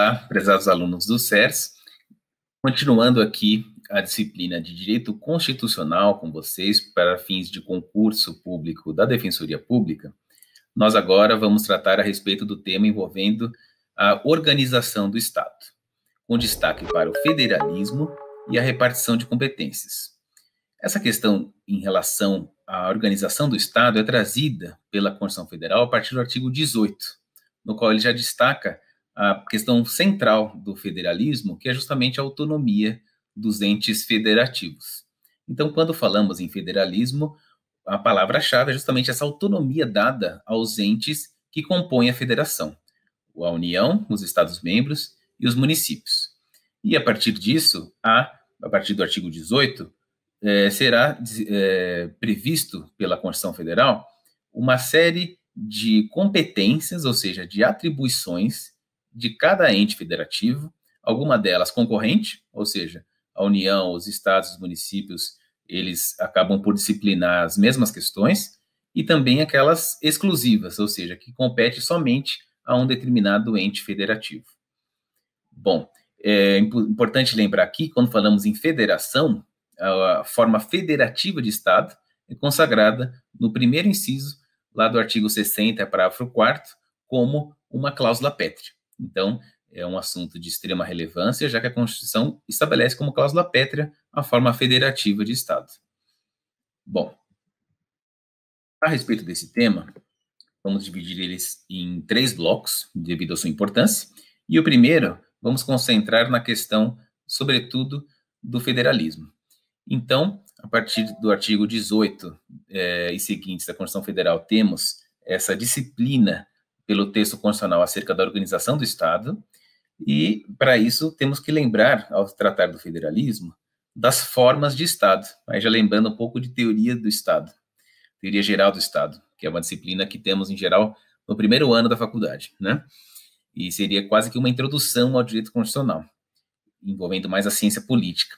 Olá, prezados alunos do SERS. Continuando aqui a disciplina de Direito Constitucional com vocês para fins de concurso público da Defensoria Pública, nós agora vamos tratar a respeito do tema envolvendo a organização do Estado, com destaque para o federalismo e a repartição de competências. Essa questão em relação à organização do Estado é trazida pela Constituição Federal a partir do artigo 18, no qual ele já destaca a questão central do federalismo, que é justamente a autonomia dos entes federativos. Então, quando falamos em federalismo, a palavra-chave é justamente essa autonomia dada aos entes que compõem a federação, a União, os Estados-membros e os municípios. E a partir disso, a partir do artigo 18, será previsto pela Constituição Federal uma série de competências, ou seja, de atribuições de cada ente federativo, alguma delas concorrente, ou seja, a União, os estados, os municípios, eles acabam por disciplinar as mesmas questões, e também aquelas exclusivas, ou seja, que compete somente a um determinado ente federativo. Bom, é importante lembrar aqui, quando falamos em federação, a forma federativa de Estado é consagrada no primeiro inciso, lá do artigo 60, parágrafo 4º, como uma cláusula pétrea. Então, é um assunto de extrema relevância, já que a Constituição estabelece como cláusula pétrea a forma federativa de Estado. Bom, a respeito desse tema, vamos dividir eles em 3 blocos, devido à sua importância, e o primeiro, vamos concentrar na questão, sobretudo, do federalismo. Então, a partir do artigo 18 e seguintes da Constituição Federal, temos essa disciplina pelo texto constitucional acerca da organização do Estado, e, para isso, temos que lembrar, ao tratar do federalismo, das formas de Estado. Aí já lembrando um pouco de teoria do Estado, teoria geral do Estado, que é uma disciplina que temos, em geral, no primeiro ano da faculdade, né? E seria quase que uma introdução ao direito constitucional, envolvendo mais a ciência política.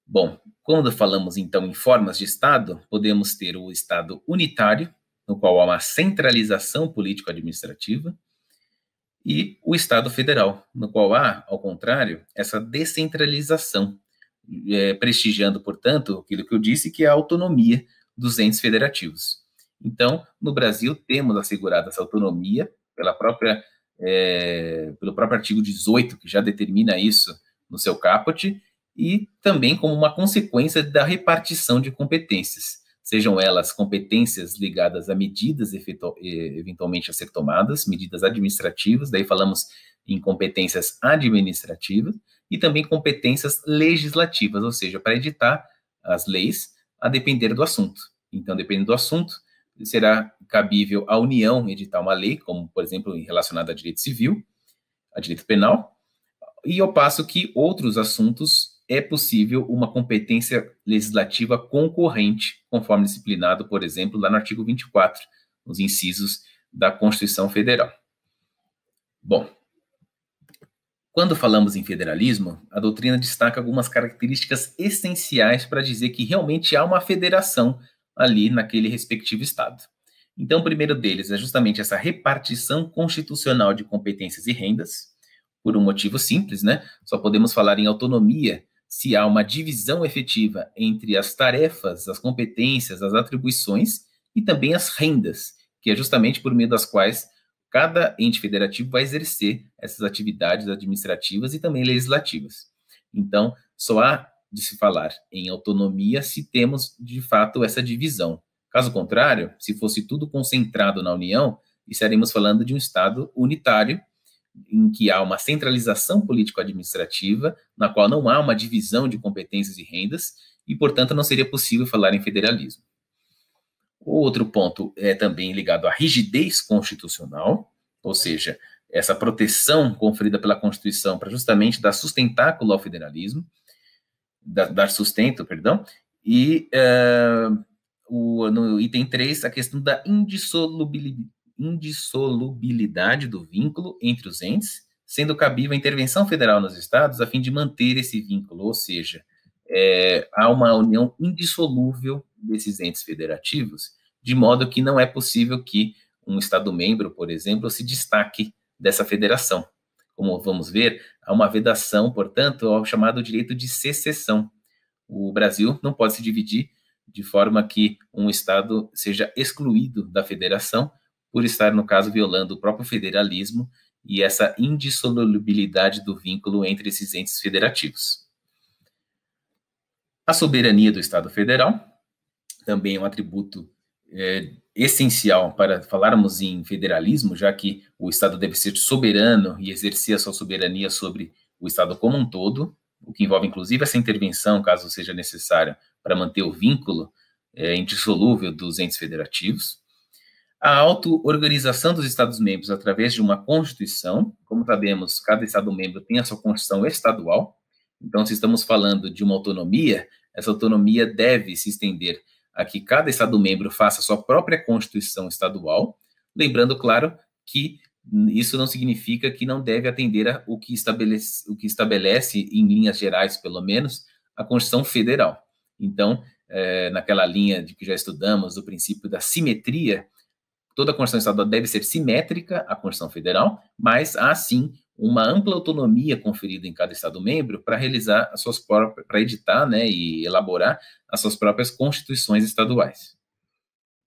Bom, quando falamos, então, em formas de Estado, podemos ter o Estado unitário, no qual há uma centralização político-administrativa, e o Estado federal, no qual há, ao contrário, essa descentralização, prestigiando, portanto, aquilo que eu disse, que é a autonomia dos entes federativos. Então, no Brasil, temos assegurada essa autonomia pelo próprio artigo 18, que já determina isso no seu caput, e também como uma consequência da repartição de competências, sejam elas competências ligadas a medidas eventualmente a ser tomadas, medidas administrativas, daí falamos em competências administrativas, e também competências legislativas, ou seja, para editar as leis a depender do assunto. Então, dependendo do assunto, será cabível à União editar uma lei, como, por exemplo, relacionada a direito civil, a direito penal, e ao passo que outros assuntos é possível uma competência legislativa concorrente, conforme disciplinado, por exemplo, lá no artigo 24, nos incisos da Constituição Federal. Bom, quando falamos em federalismo, a doutrina destaca algumas características essenciais para dizer que realmente há uma federação ali naquele respectivo Estado. Então, o primeiro deles é justamente essa repartição constitucional de competências e rendas, por um motivo simples, né? Só podemos falar em autonomia se há uma divisão efetiva entre as tarefas, as competências, as atribuições e também as rendas, que é justamente por meio das quais cada ente federativo vai exercer essas atividades administrativas e também legislativas. Então, só há de se falar em autonomia se temos, de fato, essa divisão. Caso contrário, se fosse tudo concentrado na União, estaremos falando de um Estado unitário, em que há uma centralização político-administrativa, na qual não há uma divisão de competências e rendas, e, portanto, não seria possível falar em federalismo. O outro ponto é também ligado à rigidez constitucional, ou seja, essa proteção conferida pela Constituição para justamente dar sustentáculo ao federalismo, dar sustento, perdão, e no item 3, a questão da indissolubilidade do vínculo entre os entes, sendo cabível a intervenção federal nos estados a fim de manter esse vínculo, ou seja, há uma união indissolúvel desses entes federativos, de modo que não é possível que um Estado-membro, por exemplo, se destaque dessa federação, como vamos ver, há uma vedação, portanto, ao chamado direito de secessão. O Brasil não pode se dividir de forma que um Estado seja excluído da federação por estar, no caso, violando o próprio federalismo e essa indissolubilidade do vínculo entre esses entes federativos. A soberania do Estado Federal também é um atributo essencial para falarmos em federalismo, já que o Estado deve ser soberano e exercer a sua soberania sobre o Estado como um todo, o que envolve, inclusive, essa intervenção, caso seja necessária, para manter o vínculo indissolúvel dos entes federativos. A auto-organização dos Estados-membros através de uma Constituição. Como sabemos, cada Estado-membro tem a sua Constituição estadual. Então, se estamos falando de uma autonomia, essa autonomia deve se estender a que cada Estado-membro faça a sua própria Constituição estadual, lembrando, claro, que isso não significa que não deve atender a o que estabelece, em linhas gerais, pelo menos, a Constituição Federal. Então, naquela linha de que já estudamos, o princípio da simetria, toda a Constituição estadual deve ser simétrica à Constituição Federal, mas há, sim, uma ampla autonomia conferida em cada Estado-membro para realizar as suas próprias, para editar, né, e elaborar as suas próprias constituições estaduais.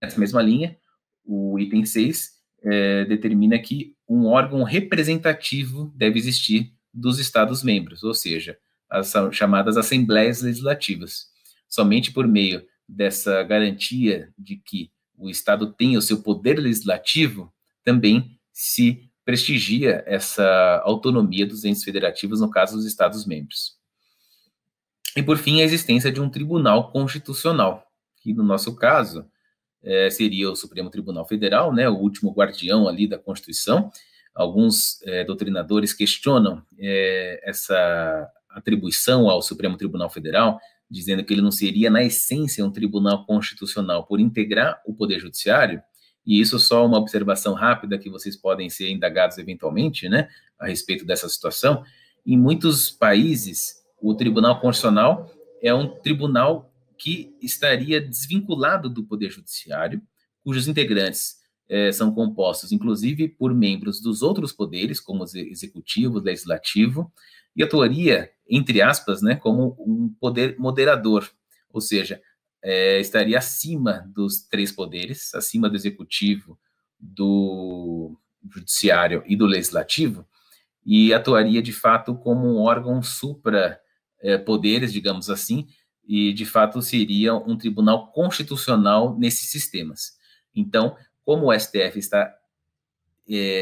Nessa mesma linha, o item 6 determina que um órgão representativo deve existir dos Estados-membros, ou seja, as chamadas Assembleias Legislativas. Somente por meio dessa garantia de que o Estado tem o seu poder legislativo, também se prestigia essa autonomia dos entes federativos, no caso dos Estados-membros. E, por fim, a existência de um tribunal constitucional, que, no nosso caso, seria o Supremo Tribunal Federal, né, o último guardião ali da Constituição. Alguns doutrinadores questionam essa atribuição ao Supremo Tribunal Federal, dizendo que ele não seria, na essência, um tribunal constitucional por integrar o Poder Judiciário, e isso só uma observação rápida que vocês podem ser indagados eventualmente, né, a respeito dessa situação. Em muitos países, o Tribunal Constitucional é um tribunal que estaria desvinculado do Poder Judiciário, cujos integrantes são compostos, inclusive, por membros dos outros poderes, como o Executivo, o Legislativo, e atuaria, entre aspas, né, como um poder moderador, ou seja, estaria acima dos três poderes, acima do Executivo, do Judiciário e do Legislativo, e atuaria, de fato, como um órgão supra-poderes, digamos assim, e, de fato, seria um tribunal constitucional nesses sistemas. Então, como o STF está,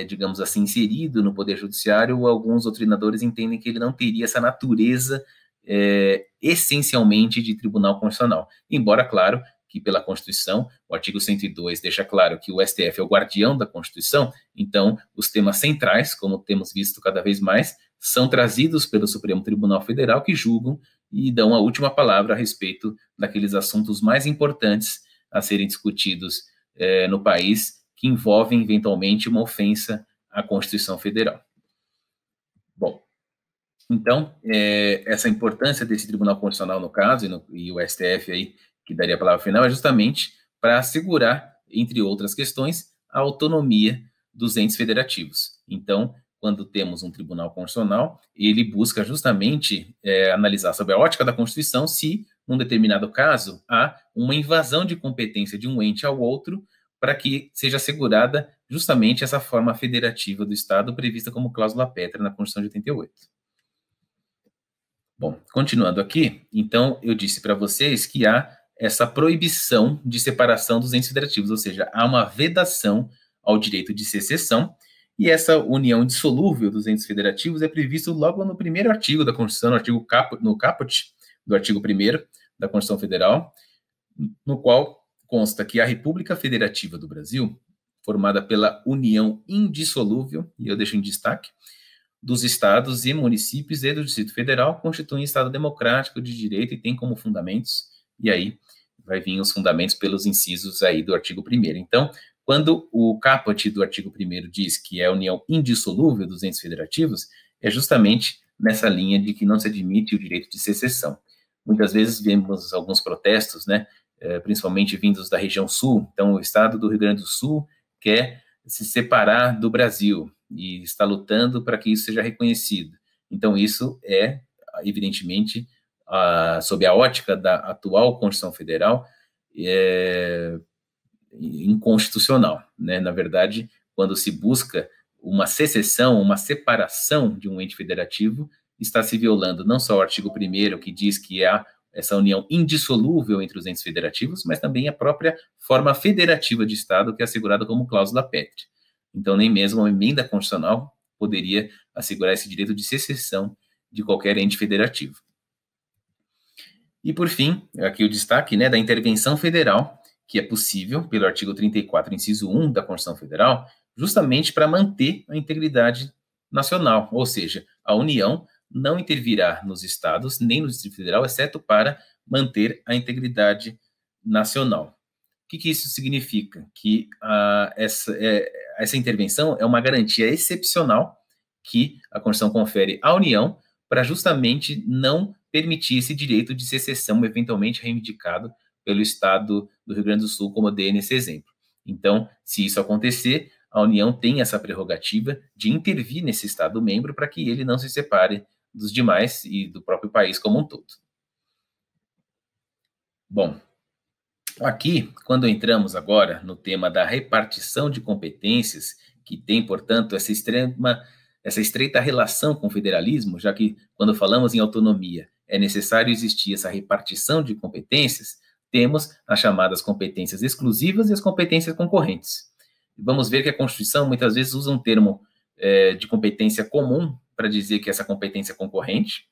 digamos assim, inserido no Poder Judiciário, alguns doutrinadores entendem que ele não teria essa natureza essencialmente de tribunal constitucional. Embora, claro, que pela Constituição, o artigo 102 deixa claro que o STF é o guardião da Constituição, então os temas centrais, como temos visto cada vez mais, são trazidos pelo Supremo Tribunal Federal, que julgam e dão a última palavra a respeito daqueles assuntos mais importantes a serem discutidos no país, que envolvem, eventualmente, uma ofensa à Constituição Federal. Bom, então, essa importância desse Tribunal Constitucional, no caso, e o STF aí, que daria a palavra final, é justamente para assegurar, entre outras questões, a autonomia dos entes federativos. Então, quando temos um Tribunal Constitucional, ele busca justamente analisar sob a ótica da Constituição se, num determinado caso, há uma invasão de competência de um ente ao outro, para que seja assegurada justamente essa forma federativa do Estado prevista como cláusula pétrea na Constituição de 88. Bom, continuando aqui, então eu disse para vocês que há essa proibição de separação dos entes federativos, ou seja, há uma vedação ao direito de secessão, e essa união indissolúvel dos entes federativos é previsto logo no primeiro artigo da Constituição, no caput do artigo 1º da Constituição Federal, no qual consta que a República Federativa do Brasil, formada pela união indissolúvel, e eu deixo em destaque, dos estados e municípios e do Distrito Federal, constitui um Estado democrático de direito e tem como fundamentos, e aí vai vir os fundamentos pelos incisos aí do artigo 1º. Então, quando o caput do artigo 1º diz que é a união indissolúvel dos entes federativos, é justamente nessa linha de que não se admite o direito de secessão. Muitas vezes vemos alguns protestos, né, principalmente vindos da região sul. Então, o estado do Rio Grande do Sul quer se separar do Brasil, e está lutando para que isso seja reconhecido. Então, isso é, evidentemente, sob a ótica da atual Constituição Federal, inconstitucional, né? Na verdade, quando se busca uma secessão, uma separação de um ente federativo, está se violando não só o artigo 1º, que diz que há essa união indissolúvel entre os entes federativos, mas também a própria forma federativa de Estado, que é assegurada como cláusula pétrea. Então, nem mesmo uma emenda constitucional poderia assegurar esse direito de secessão de qualquer ente federativo. E, por fim, aqui o destaque, né, da intervenção federal, que é possível pelo artigo 34, inciso 1 da Constituição Federal, justamente para manter a integridade nacional, ou seja, a União não intervirá nos estados nem no Distrito Federal, exceto para manter a integridade nacional. O que isso significa? Que essa intervenção é uma garantia excepcional que a Constituição confere à União para justamente não permitir esse direito de secessão eventualmente reivindicado pelo Estado do Rio Grande do Sul, como eu dei nesse exemplo. Então, se isso acontecer, a União tem essa prerrogativa de intervir nesse Estado membro para que ele não se separe dos demais e do próprio país como um todo. Bom, aqui, quando entramos agora no tema da repartição de competências, que tem, portanto, essa estreita relação com o federalismo, já que quando falamos em autonomia é necessário existir essa repartição de competências, temos as chamadas competências exclusivas e as competências concorrentes. Vamos ver que a Constituição muitas vezes usa um termo de competência comum para dizer que essa competência é concorrente,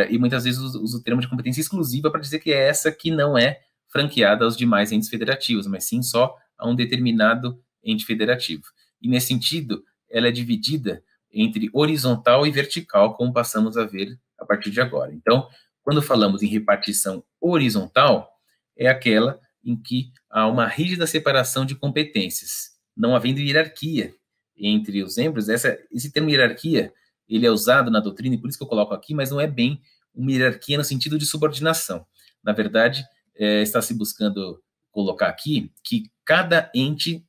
e muitas vezes usa o termo de competência exclusiva para dizer que é essa que não é franqueada aos demais entes federativos, mas sim só a um determinado ente federativo. E, nesse sentido, ela é dividida entre horizontal e vertical, como passamos a ver a partir de agora. Então, quando falamos em repartição horizontal, é aquela em que há uma rígida separação de competências, não havendo hierarquia entre os membros. Esse termo hierarquia, ele é usado na doutrina, e por isso que eu coloco aqui, mas não é bem uma hierarquia no sentido de subordinação. Na verdade, está se buscando colocar aqui que cada ente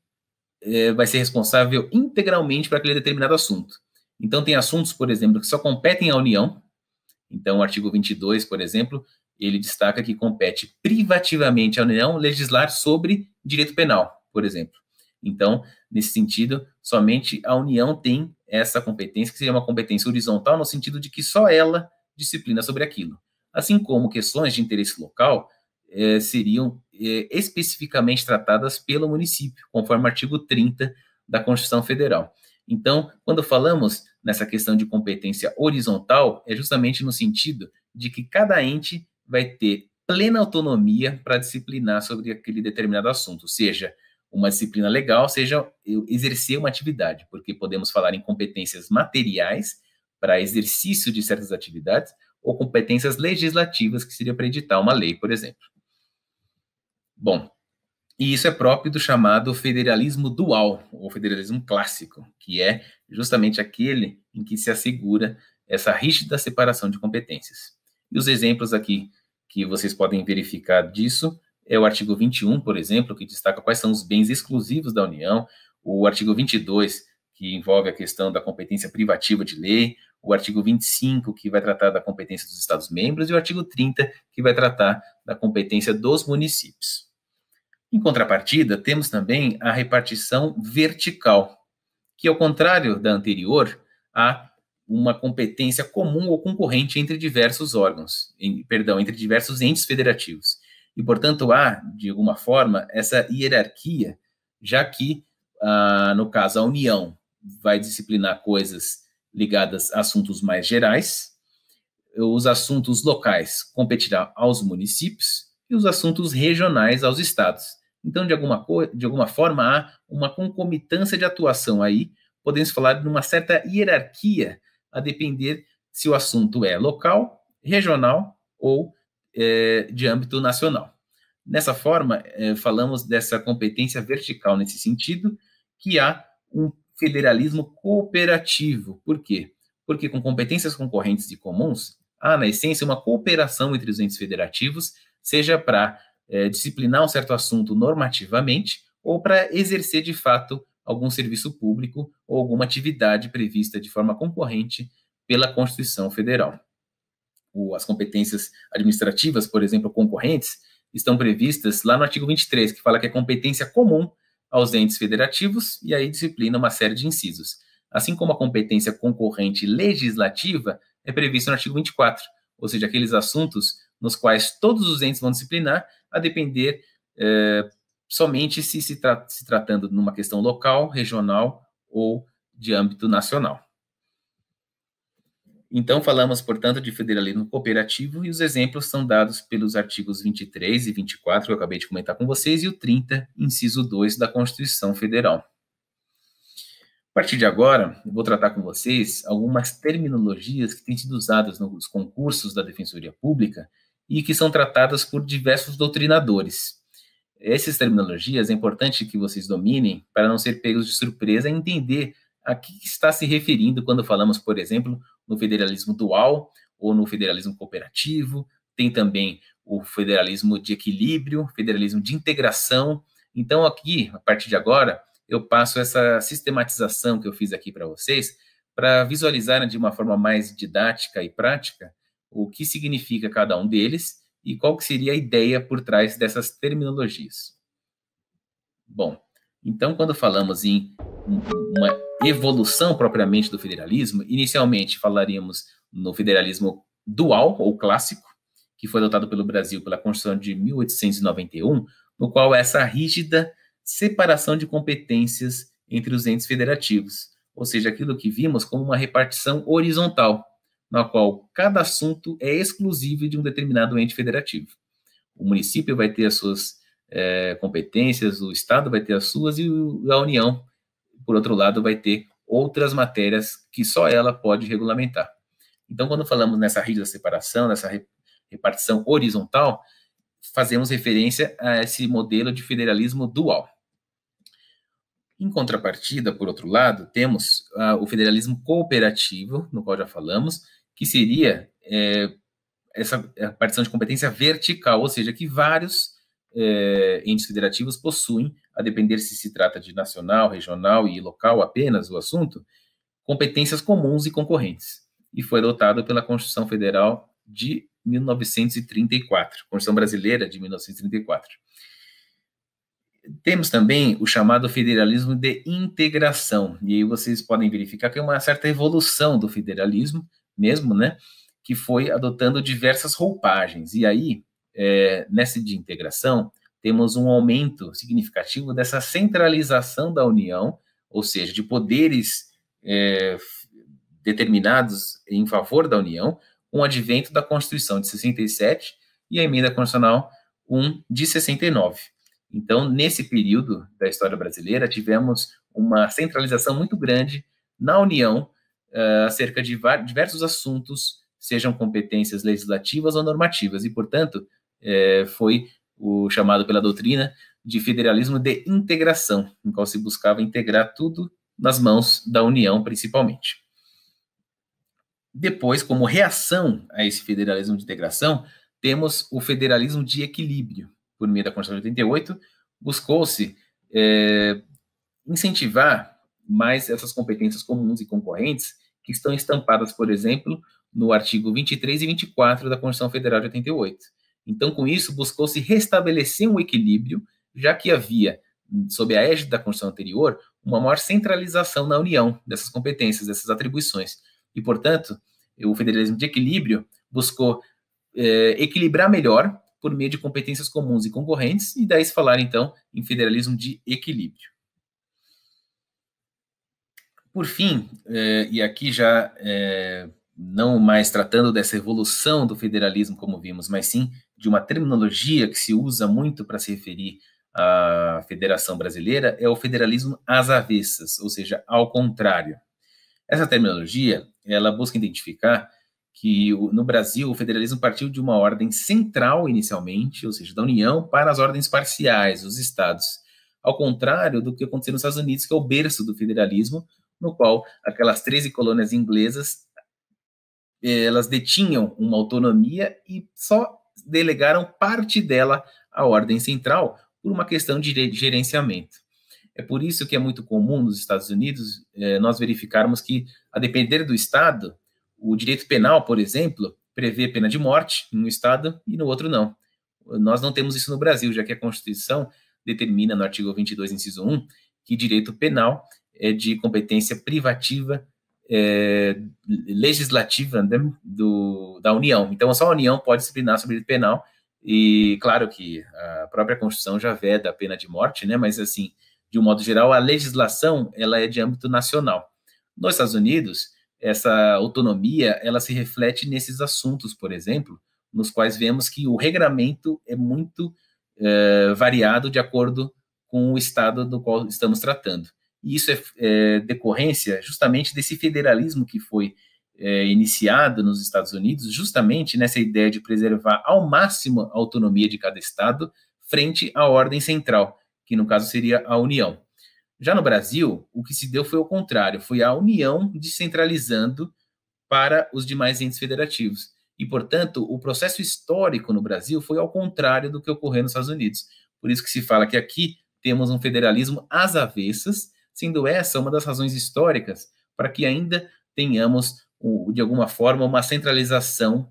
vai ser responsável integralmente para aquele determinado assunto. Então, tem assuntos, por exemplo, que só competem à União. Então, o artigo 22, por exemplo, ele destaca que compete privativamente à União legislar sobre direito penal, por exemplo. Então, nesse sentido, somente a União tem essa competência, que seria uma competência horizontal, no sentido de que só ela disciplina sobre aquilo. Assim como questões de interesse local seriam especificamente tratadas pelo município, conforme o artigo 30 da Constituição Federal. Então, quando falamos nessa questão de competência horizontal, é justamente no sentido de que cada ente vai ter plena autonomia para disciplinar sobre aquele determinado assunto, seja uma disciplina legal, seja exercer uma atividade, porque podemos falar em competências materiais para exercício de certas atividades, ou competências legislativas, que seria para editar uma lei, por exemplo. Bom, e isso é próprio do chamado federalismo dual, ou federalismo clássico, que é justamente aquele em que se assegura essa rígida separação de competências. E os exemplos aqui que vocês podem verificar disso é o artigo 21, por exemplo, que destaca quais são os bens exclusivos da União, o artigo 22, que envolve a questão da competência privativa de lei, o artigo 25, que vai tratar da competência dos Estados-membros, e o artigo 30, que vai tratar da competência dos municípios. Em contrapartida, temos também a repartição vertical, que, ao contrário da anterior, há uma competência comum ou concorrente entre diversos órgãos, entre diversos entes federativos. E, portanto, há, de alguma forma, essa hierarquia, já que, no caso, a União vai disciplinar coisas ligadas a assuntos mais gerais, os assuntos locais competirão aos municípios e os assuntos regionais aos estados. Então, de alguma forma, há uma concomitância de atuação aí, podemos falar de uma certa hierarquia, a depender se o assunto é local, regional ou de âmbito nacional. Dessa forma, falamos dessa competência vertical nesse sentido, que há um federalismo cooperativo. Por quê? Porque com competências concorrentes e comuns, há, na essência, uma cooperação entre os entes federativos, seja para disciplinar um certo assunto normativamente ou para exercer, de fato, algum serviço público ou alguma atividade prevista de forma concorrente pela Constituição Federal. As competências administrativas, por exemplo, concorrentes, estão previstas lá no artigo 23, que fala que é competência comum aos entes federativos, e aí disciplina uma série de incisos. Assim como a competência concorrente legislativa é prevista no artigo 24, ou seja, aqueles assuntos nos quais todos os entes vão disciplinar, a depender somente se tratando de uma questão local, regional ou de âmbito nacional. Então, falamos, portanto, de federalismo cooperativo, e os exemplos são dados pelos artigos 23 e 24, que eu acabei de comentar com vocês, e o 30, inciso 2 da Constituição Federal. A partir de agora, eu vou tratar com vocês algumas terminologias que têm sido usadas nos concursos da Defensoria Pública e que são tratadas por diversos doutrinadores. Essas terminologias é importante que vocês dominem para não ser pegos de surpresa e entender a que está se referindo quando falamos, por exemplo, no federalismo dual ou no federalismo cooperativo. Tem também o federalismo de equilíbrio, federalismo de integração. Então, aqui, a partir de agora, eu passo essa sistematização que eu fiz aqui para vocês, para visualizarem de uma forma mais didática e prática o que significa cada um deles e qual que seria a ideia por trás dessas terminologias. Bom, então, quando falamos em uma evolução propriamente do federalismo, inicialmente falaríamos no federalismo dual ou clássico, que foi adotado pelo Brasil pela Constituição de 1891, no qual essa rígida separação de competências entre os entes federativos, ou seja, aquilo que vimos como uma repartição horizontal, na qual cada assunto é exclusivo de um determinado ente federativo. O município vai ter as suas competências, o Estado vai ter as suas e a União, por outro lado, vai ter outras matérias que só ela pode regulamentar. Então, quando falamos nessa rígida separação, nessa repartição horizontal, fazemos referência a esse modelo de federalismo dual. Em contrapartida, por outro lado, temos o federalismo cooperativo, no qual já falamos, que seria essa partição de competência vertical, ou seja, que vários entes federativos possuem, a depender se trata de nacional, regional e local apenas o assunto, competências comuns e concorrentes. E foi adotado pela Constituição Federal de 1934, Constituição Brasileira de 1934. Temos também o chamado federalismo de integração, e aí vocês podem verificar que é uma certa evolução do federalismo mesmo, né, que foi adotando diversas roupagens, e aí, nessa de integração, temos um aumento significativo dessa centralização da União, ou seja, de poderes determinados em favor da União, com o advento da Constituição de 67 e a Emenda Constitucional 1 de 69. Então, nesse período da história brasileira, tivemos uma centralização muito grande na União acerca de diversos assuntos, sejam competências legislativas ou normativas, e, portanto, foi o chamado pela doutrina de federalismo de integração, em qual se buscava integrar tudo nas mãos da União, principalmente. Depois, como reação a esse federalismo de integração, temos o federalismo de equilíbrio. Por meio da Constituição de 88, buscou-se incentivar mais essas competências comuns e concorrentes que estão estampadas, por exemplo, no artigo 23 e 24 da Constituição Federal de 88. Então, com isso, buscou-se restabelecer um equilíbrio, já que havia, sob a égide da Constituição anterior, uma maior centralização na União dessas competências, dessas atribuições. E, portanto, o federalismo de equilíbrio buscou equilibrar melhor por meio de competências comuns e concorrentes, e daí se falar, então, em federalismo de equilíbrio. Por fim, e aqui já não mais tratando dessa evolução do federalismo, como vimos, mas sim de uma terminologia que se usa muito para se referir à Federação Brasileira, é o federalismo às avessas, ou seja, ao contrário. Essa terminologia, ela busca identificar que no Brasil o federalismo partiu de uma ordem central inicialmente, ou seja, da União, para as ordens parciais, os estados, ao contrário do que aconteceu nos Estados Unidos, que é o berço do federalismo, no qual aquelas 13 colônias inglesas, elas detinham uma autonomia e só delegaram parte dela à ordem central por uma questão de gerenciamento. É por isso que é muito comum nos Estados Unidos nós verificarmos que, a depender do estado, o direito penal, por exemplo, prevê pena de morte em um estado e no outro não. Nós não temos isso no Brasil, já que a Constituição determina no artigo 22, inciso 1, que direito penal é de competência privativa legislativa, né, da União. Então, só a União pode disciplinar sobre direito penal, e claro que a própria Constituição já veda a pena de morte, né, mas assim, de um modo geral, a legislação ela é de âmbito nacional. Nos Estados Unidos, essa autonomia ela se reflete nesses assuntos, por exemplo, nos quais vemos que o regramento é muito variado de acordo com o estado do qual estamos tratando. E isso é decorrência justamente desse federalismo que foi iniciado nos Estados Unidos, justamente nessa ideia de preservar ao máximo a autonomia de cada estado frente à ordem central, que no caso seria a União. Já no Brasil, o que se deu foi o contrário, foi a União descentralizando para os demais entes federativos. E, portanto, o processo histórico no Brasil foi ao contrário do que ocorreu nos Estados Unidos. Por isso que se fala que aqui temos um federalismo às avessas, sendo essa uma das razões históricas para que ainda tenhamos, de alguma forma, uma centralização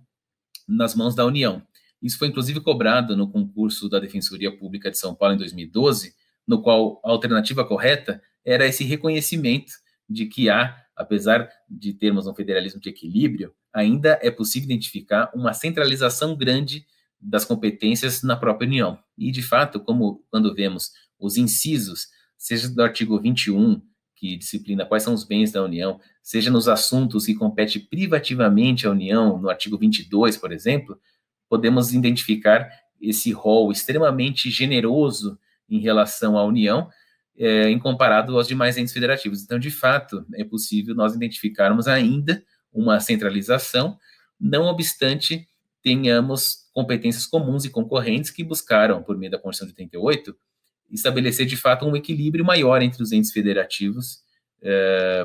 nas mãos da União. Isso foi, inclusive, cobrado no concurso da Defensoria Pública de São Paulo em 2012, no qual a alternativa correta era esse reconhecimento de que apesar de termos um federalismo de equilíbrio, ainda é possível identificar uma centralização grande das competências na própria União. E, de fato, como quando vemos os incisos, seja do artigo 21, que disciplina quais são os bens da União, seja nos assuntos que compete privativamente à União, no artigo 22, por exemplo, podemos identificar esse rol extremamente generoso em relação à União, em comparado aos demais entes federativos. Então, de fato, é possível nós identificarmos ainda uma centralização, não obstante tenhamos competências comuns e concorrentes que buscaram, por meio da Constituição de 88, estabelecer, de fato, um equilíbrio maior entre os entes federativos,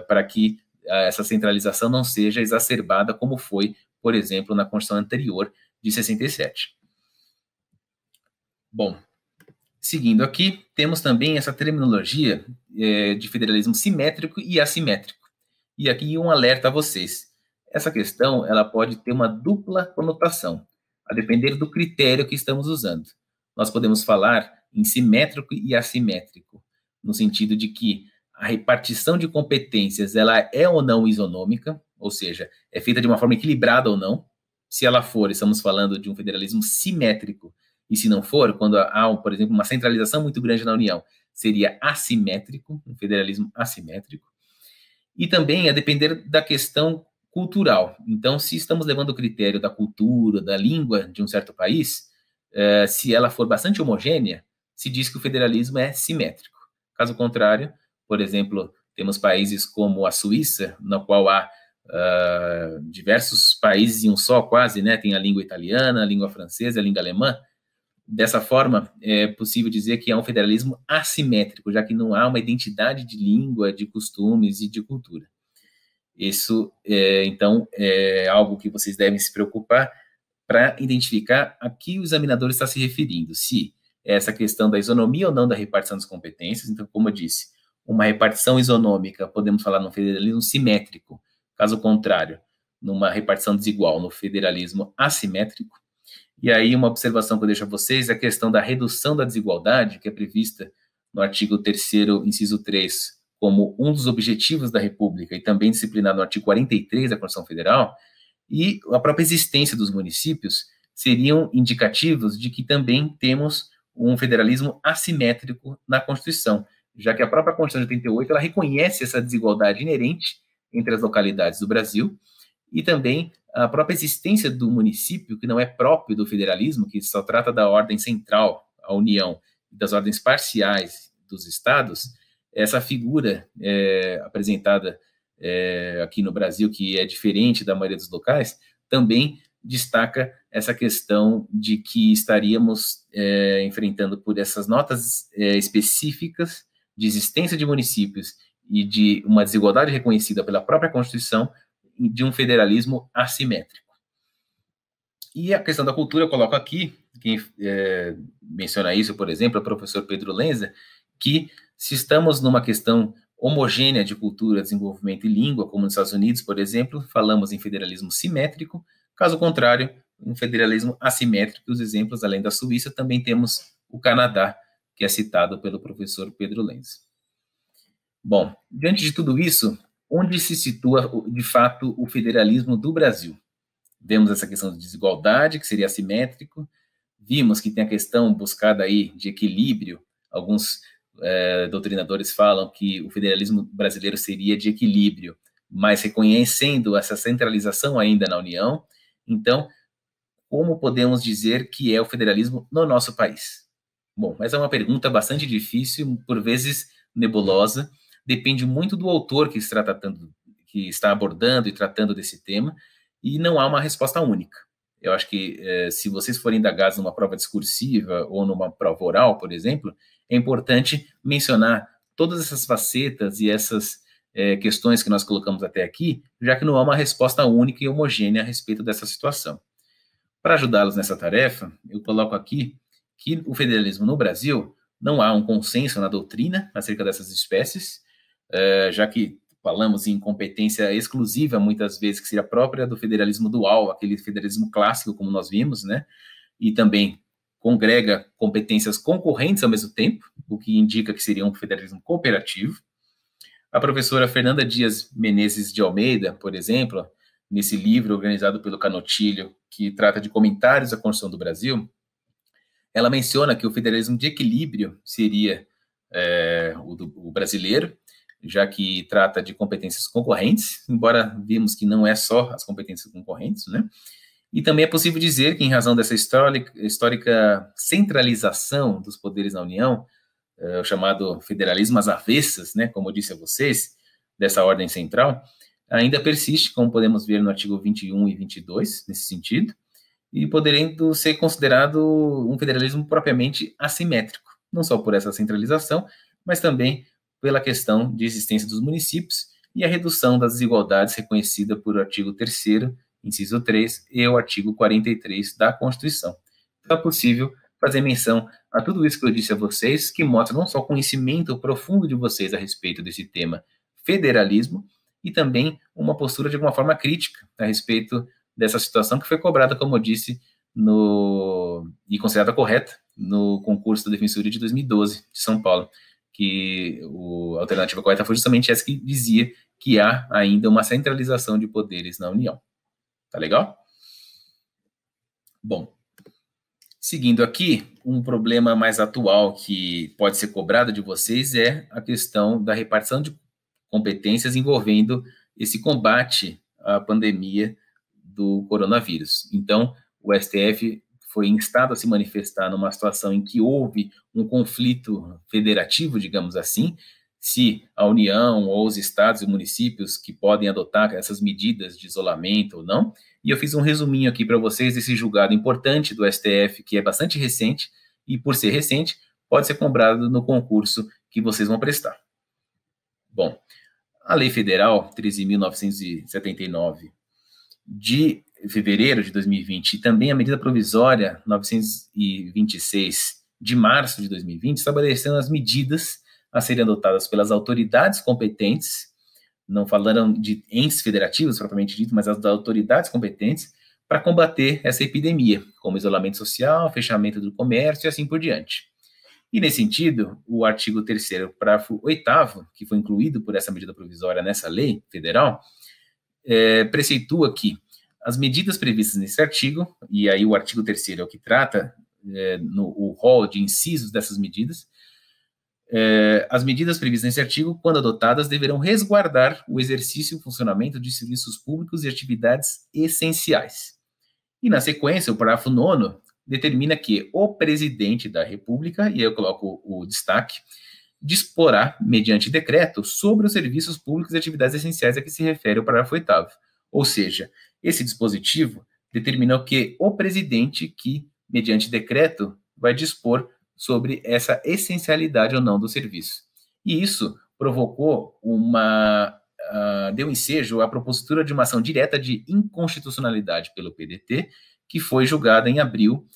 para que essa centralização não seja exacerbada, como foi, por exemplo, na Constituição anterior de 67. Bom, seguindo aqui, temos também essa terminologia de federalismo simétrico e assimétrico. E aqui um alerta a vocês. Essa questão ela pode ter uma dupla conotação, a depender do critério que estamos usando. Nós podemos falar em simétrico e assimétrico, no sentido de que a repartição de competências ela é ou não isonômica, ou seja, é feita de uma forma equilibrada ou não. Se ela for, estamos falando de um federalismo simétrico, e se não for, quando há, por exemplo, uma centralização muito grande na União, seria assimétrico, um federalismo assimétrico. E também a depender da questão cultural. Então, se estamos levando o critério da cultura, da língua de um certo país, se ela for bastante homogênea, se diz que o federalismo é simétrico. Caso contrário, por exemplo, temos países como a Suíça, no qual há diversos países em um só, quase, né? Tem a língua italiana, a língua francesa, a língua alemã. Dessa forma, é possível dizer que é um federalismo assimétrico, já que não há uma identidade de língua, de costumes e de cultura. Isso, então, é algo que vocês devem se preocupar para identificar a que o examinador está se referindo, se é essa questão da isonomia ou não da repartição das competências. Então, como eu disse, uma repartição isonômica, podemos falar num federalismo simétrico, caso contrário, numa repartição desigual, no federalismo assimétrico. E aí, uma observação que eu deixo a vocês é a questão da redução da desigualdade, que é prevista no artigo 3º, inciso 3, como um dos objetivos da República, e também disciplinado no artigo 43 da Constituição Federal, e a própria existência dos municípios seriam indicativos de que também temos um federalismo assimétrico na Constituição, já que a própria Constituição de 88 ela reconhece essa desigualdade inerente entre as localidades do Brasil, e também a própria existência do município, que não é próprio do federalismo, que só trata da ordem central, a União, e das ordens parciais dos estados. Essa figura apresentada aqui no Brasil, que é diferente da maioria dos locais, também destaca essa questão de que estaríamos enfrentando por essas notas específicas de existência de municípios e de uma desigualdade reconhecida pela própria Constituição, de um federalismo assimétrico. E a questão da cultura eu coloco aqui, quem menciona isso, por exemplo, é o professor Pedro Lenza, que se estamos numa questão homogênea de cultura, desenvolvimento e língua, como nos Estados Unidos, por exemplo, falamos em federalismo simétrico, caso contrário, um federalismo assimétrico. Os exemplos, além da Suíça, também temos o Canadá, que é citado pelo professor Pedro Lenz. Bom, diante de tudo isso, onde se situa, de fato, o federalismo do Brasil? Vemos essa questão de desigualdade, que seria assimétrico, vimos que tem a questão buscada aí de equilíbrio. Alguns doutrinadores falam que o federalismo brasileiro seria de equilíbrio, mas reconhecendo essa centralização ainda na União. Então, como podemos dizer que é o federalismo no nosso país? Bom, essa é uma pergunta bastante difícil, por vezes nebulosa, depende muito do autor que está abordando e tratando desse tema, e não há uma resposta única. Eu acho que se vocês forem indagados numa prova discursiva ou numa prova oral, por exemplo, é importante mencionar todas essas facetas e essas questões que nós colocamos até aqui, já que não há uma resposta única e homogênea a respeito dessa situação. Para ajudá-los nessa tarefa, eu coloco aqui que o federalismo no Brasil não há um consenso na doutrina acerca dessas espécies, já que falamos em competência exclusiva, muitas vezes, que seria própria do federalismo dual, aquele federalismo clássico, como nós vimos, né? E também congrega competências concorrentes ao mesmo tempo, o que indica que seria um federalismo cooperativo. A professora Fernanda Dias Menezes de Almeida, por exemplo, nesse livro organizado pelo Canotilho, que trata de comentários à Constituição do Brasil, ela menciona que o federalismo de equilíbrio seria o brasileiro, já que trata de competências concorrentes, embora vimos que não é só as competências concorrentes, né? E também é possível dizer que, em razão dessa histórica centralização dos poderes na União, o chamado federalismo às avessas, né, como eu disse a vocês, dessa ordem central, ainda persiste, como podemos ver no artigo 21 e 22, nesse sentido, e podendo ser considerado um federalismo propriamente assimétrico, não só por essa centralização, mas também pela questão de existência dos municípios e a redução das desigualdades reconhecida por artigo 3º, inciso 3, e o artigo 43 da Constituição. Então é possível fazer menção a tudo isso que eu disse a vocês, que mostra não só o conhecimento profundo de vocês a respeito desse tema federalismo, e também uma postura de alguma forma crítica a respeito dessa situação que foi cobrada, como eu disse, e considerada correta no concurso da Defensoria de 2012 de São Paulo, que a alternativa correta foi justamente essa que dizia que há ainda uma centralização de poderes na União. Tá legal? Bom, seguindo aqui, um problema mais atual que pode ser cobrado de vocês é a questão da repartição de competências envolvendo esse combate à pandemia do coronavírus. Então, o STF foi instado a se manifestar numa situação em que houve um conflito federativo, digamos assim, se a União ou os estados e municípios que podem adotar essas medidas de isolamento ou não. E eu fiz um resuminho aqui para vocês desse julgado importante do STF, que é bastante recente, e por ser recente, pode ser cobrado no concurso que vocês vão prestar. Bom, a Lei Federal 13.979 de fevereiro de 2020 e também a medida provisória 926 de março de 2020 estabelecendo as medidas a serem adotadas pelas autoridades competentes, não falaram de entes federativos propriamente dito, mas as autoridades competentes para combater essa epidemia, como isolamento social, fechamento do comércio e assim por diante. E, nesse sentido, o artigo 3º, parágrafo 8º, que foi incluído por essa medida provisória nessa lei federal, preceitua que as medidas previstas nesse artigo, e aí o artigo 3º é o que trata o rol de incisos dessas medidas, as medidas previstas nesse artigo, quando adotadas, deverão resguardar o exercício e o funcionamento de serviços públicos e atividades essenciais. E, na sequência, o parágrafo 9º determina que o presidente da República, e aí eu coloco o destaque, disporá, mediante decreto, sobre os serviços públicos e atividades essenciais a que se refere o parágrafo 8º. Ou seja, esse dispositivo determina que o presidente que, mediante decreto, vai dispor sobre essa essencialidade ou não do serviço. E isso provocou deu ensejo à propositura de uma ação direta de inconstitucionalidade pelo PDT, que foi julgada em abril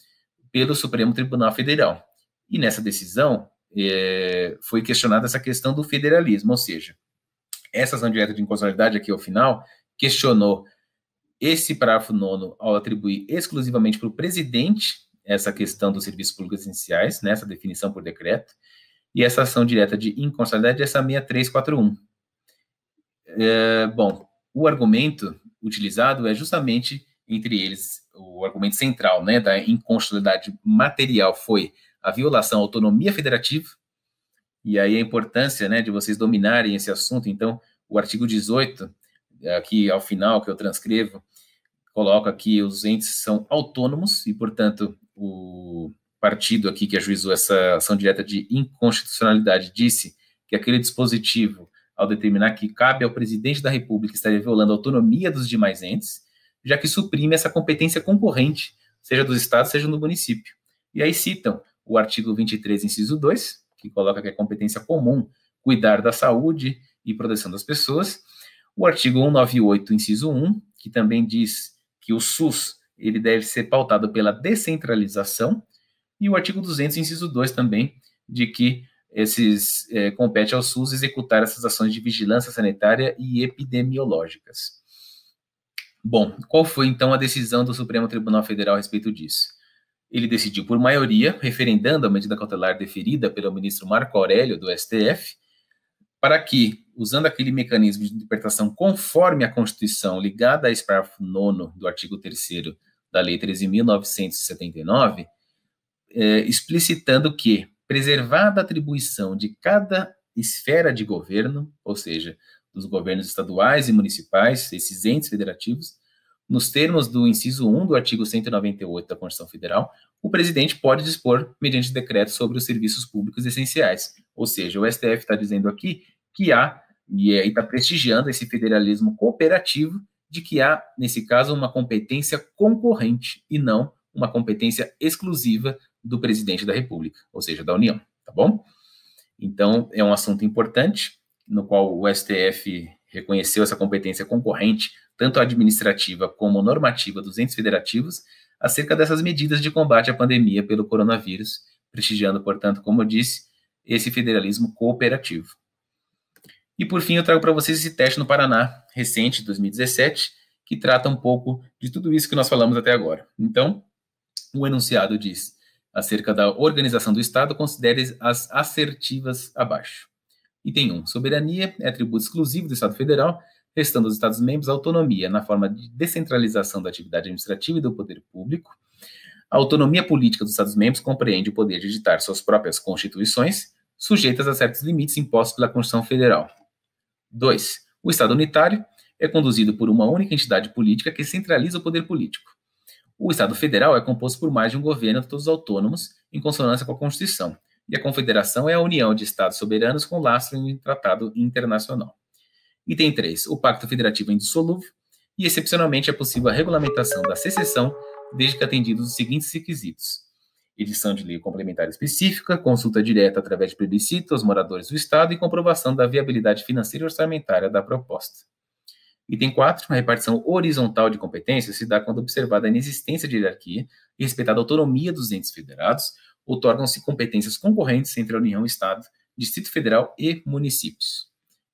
pelo Supremo Tribunal Federal. E nessa decisão, foi questionada essa questão do federalismo, ou seja, essa ação direta de inconstitucionalidade aqui ao final questionou esse parágrafo 9º ao atribuir exclusivamente para o presidente essa questão dos serviços públicos essenciais, nessa definição por decreto, e essa ação direta de inconstitucionalidade é essa 6341. Bom, o argumento utilizado é justamente, entre eles, o argumento central, né, da inconstitucionalidade material foi a violação à autonomia federativa, e aí a importância, né, de vocês dominarem esse assunto. Então, o artigo 18, aqui ao final, que eu transcrevo, coloca que os entes são autônomos e, portanto, o partido aqui que ajuizou essa ação direta de inconstitucionalidade disse que aquele dispositivo, ao determinar que cabe ao presidente da República, estaria violando a autonomia dos demais entes, já que suprime essa competência concorrente, seja dos estados, seja do município. E aí citam o artigo 23, inciso 2, que coloca que é competência comum cuidar da saúde e proteção das pessoas, o artigo 198, inciso 1, que também diz que o SUS ele deve ser pautado pela descentralização, e o artigo 200, inciso 2 também, de que compete ao SUS executar essas ações de vigilância sanitária e epidemiológicas. Bom, qual foi então a decisão do Supremo Tribunal Federal a respeito disso? Ele decidiu por maioria, referendando a medida cautelar deferida pelo ministro Marco Aurélio, do STF, para que, usando aquele mecanismo de interpretação conforme a Constituição, ligada a esse parágrafo 9º do artigo 3º da Lei 13.979, explicitando que, preservada a atribuição de cada esfera de governo, ou seja, dos governos estaduais e municipais, esses entes federativos, nos termos do inciso 1 do artigo 198 da Constituição Federal, o presidente pode dispor, mediante decreto, sobre os serviços públicos essenciais. Ou seja, o STF está dizendo aqui que há, e aí está prestigiando esse federalismo cooperativo, de que há, nesse caso, uma competência concorrente e não uma competência exclusiva do presidente da República, ou seja, da União, tá bom? Então, é um assunto importante, no qual o STF reconheceu essa competência concorrente, tanto administrativa como normativa dos entes federativos, acerca dessas medidas de combate à pandemia pelo coronavírus, prestigiando, portanto, como eu disse, esse federalismo cooperativo. E, por fim, eu trago para vocês esse teste no Paraná, recente, 2017, que trata um pouco de tudo isso que nós falamos até agora. Então, o enunciado diz, acerca da organização do Estado, considere as assertivas abaixo. Item 1. Soberania é atributo exclusivo do Estado Federal, restando aos Estados-membros autonomia na forma de descentralização da atividade administrativa e do poder público. A autonomia política dos Estados-membros compreende o poder de editar suas próprias constituições, sujeitas a certos limites impostos pela Constituição Federal. 2. O Estado unitário é conduzido por uma única entidade política que centraliza o poder político. O Estado Federal é composto por mais de um governo, todos autônomos, em consonância com a Constituição, e a Confederação é a união de Estados soberanos com lastro em tratado internacional. Item 3. O Pacto Federativo é indissolúvel e, excepcionalmente, é possível a regulamentação da secessão, desde que atendidos os seguintes requisitos: edição de lei complementar específica, consulta direta através de plebiscito aos moradores do Estado e comprovação da viabilidade financeira e orçamentária da proposta. Item 4. A repartição horizontal de competências se dá quando observada a inexistência de hierarquia e respeitada a autonomia dos entes federados, outorgam-se competências concorrentes entre a União, Estado, Distrito Federal e municípios.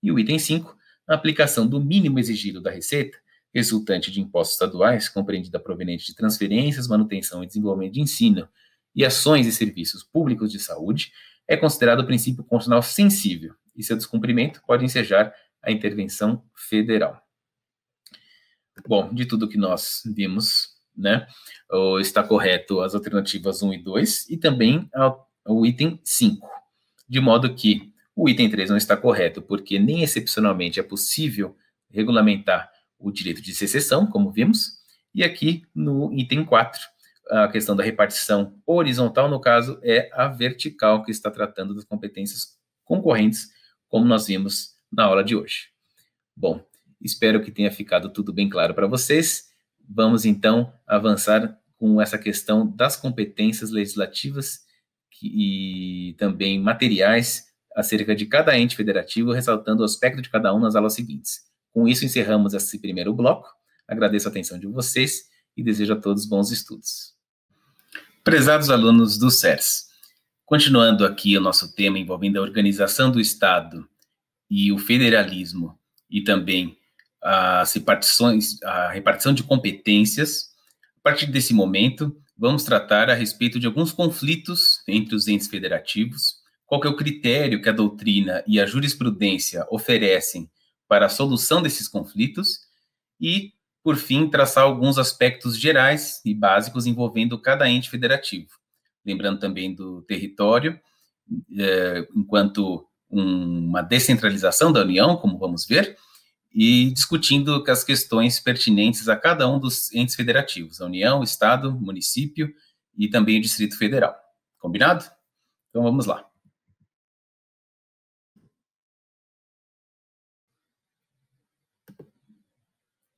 E o item 5. A aplicação do mínimo exigido da receita, resultante de impostos estaduais, compreendida proveniente de transferências, manutenção e desenvolvimento de ensino e ações e serviços públicos de saúde, é considerado princípio constitucional sensível e seu descumprimento pode ensejar a intervenção federal. Bom, de tudo que nós vimos, né, está correto as alternativas 1 e 2 e também o item 5, de modo que o item 3 não está correto, porque nem excepcionalmente é possível regulamentar o direito de secessão, como vimos, e aqui no item 4, a questão da repartição horizontal, no caso, é a vertical, que está tratando das competências concorrentes, como nós vimos na aula de hoje. Bom, espero que tenha ficado tudo bem claro para vocês. Vamos, então, avançar com essa questão das competências legislativas e também materiais acerca de cada ente federativo, ressaltando o aspecto de cada um nas aulas seguintes. Com isso, encerramos esse primeiro bloco. Agradeço a atenção de vocês e desejo a todos bons estudos. Prezados alunos do SERS, Continuando aqui o nosso tema envolvendo a organização do Estado e o federalismo, e também as repartições, a repartição de competências, a partir desse momento, vamos tratar a respeito de alguns conflitos entre os entes federativos, qual que é o critério que a doutrina e a jurisprudência oferecem para a solução desses conflitos e, por fim, traçar alguns aspectos gerais e básicos envolvendo cada ente federativo. Lembrando também do território, enquanto uma descentralização da União, como vamos ver, e discutindo as questões pertinentes a cada um dos entes federativos, a União, o Estado, o município e também o Distrito Federal. Combinado? Então vamos lá.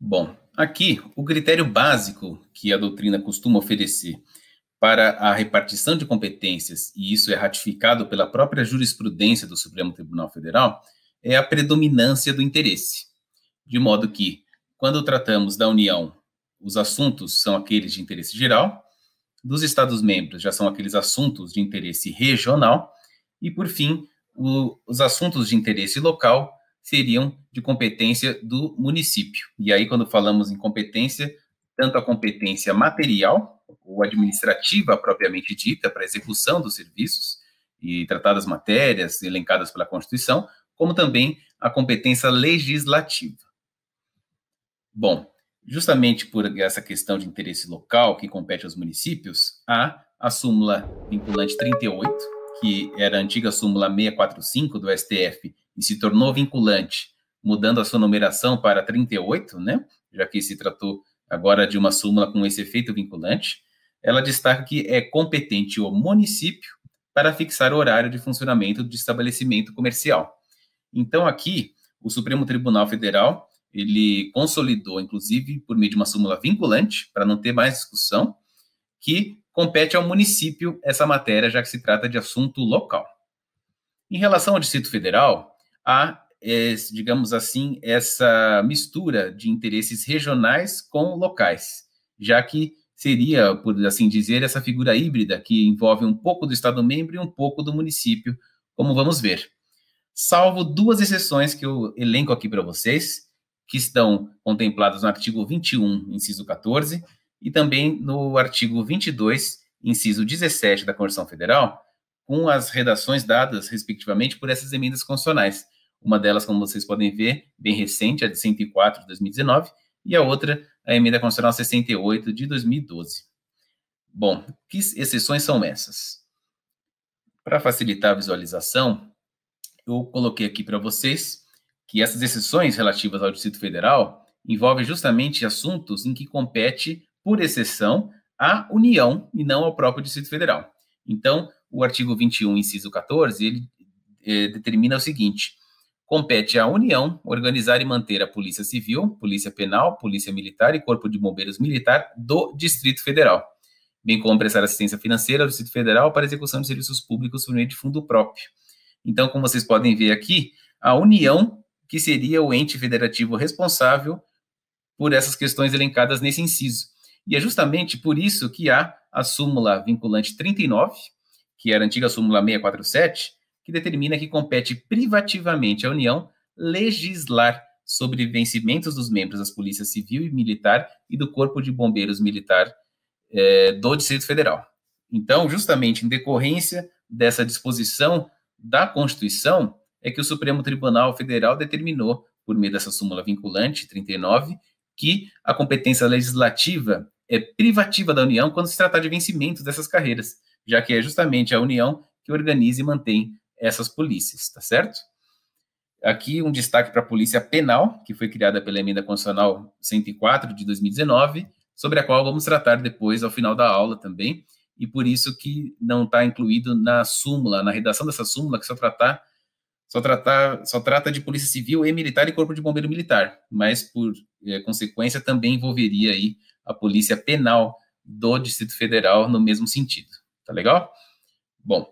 Bom, aqui o critério básico que a doutrina costuma oferecer para a repartição de competências, e isso é ratificado pela própria jurisprudência do Supremo Tribunal Federal, é a predominância do interesse. De modo que, quando tratamos da União, os assuntos são aqueles de interesse geral, dos Estados-membros já são aqueles assuntos de interesse regional, e, por fim, os assuntos de interesse local seriam de competência do município. E aí, quando falamos em competência, tanto a competência material, ou administrativa propriamente dita, para a execução dos serviços e tratar das matérias elencadas pela Constituição, como também a competência legislativa. Bom, justamente por essa questão de interesse local que compete aos municípios, há a súmula vinculante 38, que era a antiga súmula 645 do STF e se tornou vinculante, mudando a sua numeração para 38, né? Já que se tratou agora de uma súmula com esse efeito vinculante. Ela destaca que é competente o município para fixar o horário de funcionamento do estabelecimento comercial. Então, aqui, o Supremo Tribunal Federal, ele consolidou, inclusive, por meio de uma súmula vinculante, para não ter mais discussão, que compete ao município essa matéria, já que se trata de assunto local. Em relação ao Distrito Federal, há, digamos assim, essa mistura de interesses regionais com locais, já que seria, por assim dizer, essa figura híbrida que envolve um pouco do Estado-membro e um pouco do município, como vamos ver. Salvo duas exceções que eu elenco aqui para vocês, que estão contempladas no artigo 21, inciso 14, e também no artigo 22, inciso 17 da Constituição Federal, com as redações dadas, respectivamente, por essas emendas constitucionais. Uma delas, como vocês podem ver, bem recente, a de 104 de 2019, e a outra, a emenda constitucional 68 de 2012. Bom, que exceções são essas? Para facilitar a visualização, eu coloquei aqui para vocês que essas exceções relativas ao Distrito Federal envolvem justamente assuntos em que compete, por exceção, à União e não ao próprio Distrito Federal. Então, o artigo 21, inciso 14, ele determina o seguinte: compete à União organizar e manter a Polícia Civil, Polícia Penal, Polícia Militar e Corpo de Bombeiros Militar do Distrito Federal, bem como prestar assistência financeira ao Distrito Federal para execução de serviços públicos por meio de fundo próprio. Então, como vocês podem ver aqui, a União, que seria o ente federativo responsável por essas questões elencadas nesse inciso. E é justamente por isso que há a súmula vinculante 39, que era a antiga súmula 647, que determina que compete privativamente à União legislar sobre vencimentos dos membros das Polícias Civil e Militar e do Corpo de Bombeiros Militar do Distrito Federal. Então, justamente em decorrência dessa disposição da Constituição, é que o Supremo Tribunal Federal determinou, por meio dessa súmula vinculante 39, que a competência legislativa é privativa da União quando se tratar de vencimento dessas carreiras, já que é justamente a União que organiza e mantém essas polícias, tá certo? Aqui um destaque para a Polícia Penal, que foi criada pela Emenda Constitucional 104 de 2019, sobre a qual vamos tratar depois ao final da aula também, e por isso que não está incluído na súmula, na redação dessa súmula, que só trata de Polícia Civil e Militar e Corpo de Bombeiro Militar, mas por consequência também envolveria aí a Polícia Penal do Distrito Federal no mesmo sentido. Tá legal? Bom,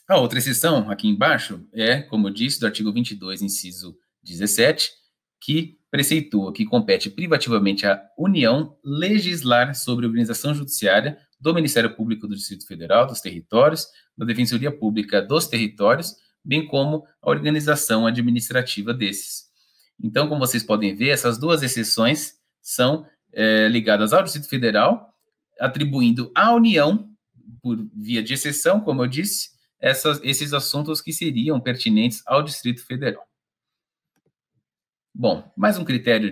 a outra exceção aqui embaixo é, como eu disse, do artigo 22, inciso 17, que preceitua que compete privativamente à União legislar sobre a organização judiciária do Ministério Público do Distrito Federal, dos territórios, da Defensoria Pública dos territórios, bem como a organização administrativa desses. Então, como vocês podem ver, essas duas exceções são ligadas ao Distrito Federal, atribuindo à União, por via de exceção, como eu disse, esses assuntos que seriam pertinentes ao Distrito Federal. Bom, mais um critério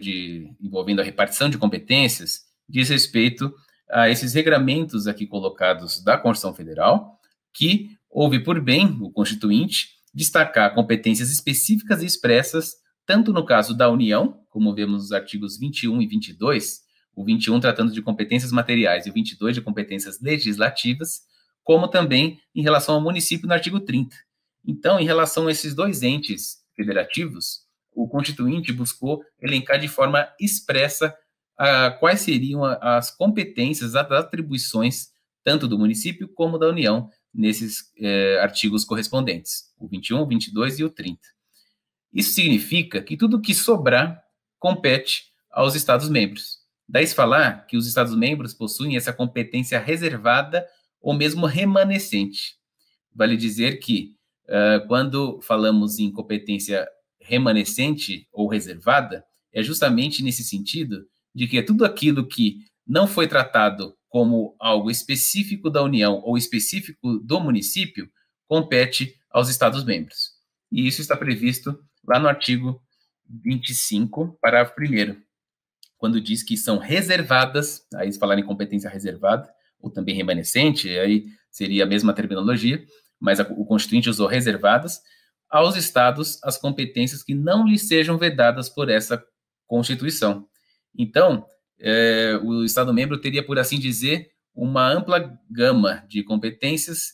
envolvendo a repartição de competências diz respeito a esses regramentos aqui colocados da Constituição Federal, que houve por bem o Constituinte destacar competências específicas e expressas, tanto no caso da União, como vemos nos artigos 21 e 22, o 21 tratando de competências materiais e o 22 de competências legislativas, como também em relação ao município no artigo 30. Então, em relação a esses dois entes federativos, o Constituinte buscou elencar de forma expressa quais seriam as competências, as atribuições, tanto do município como da União, nesses artigos correspondentes, o 21, o 22 e o 30. Isso significa que tudo que sobrar compete aos Estados-membros. Daí se falar que os Estados-membros possuem essa competência reservada ou mesmo remanescente. Vale dizer que, quando falamos em competência remanescente ou reservada, é justamente nesse sentido de que tudo aquilo que não foi tratado como algo específico da União ou específico do município compete aos Estados-membros. E isso está previsto lá no artigo 25, parágrafo 1º, quando diz que são reservadas, aí se falar em competência reservada, ou também remanescente, aí seria a mesma terminologia, mas o Constituinte usou reservadas, aos estados as competências que não lhes sejam vedadas por essa Constituição. Então, o Estado-membro teria, por assim dizer, uma ampla gama de competências,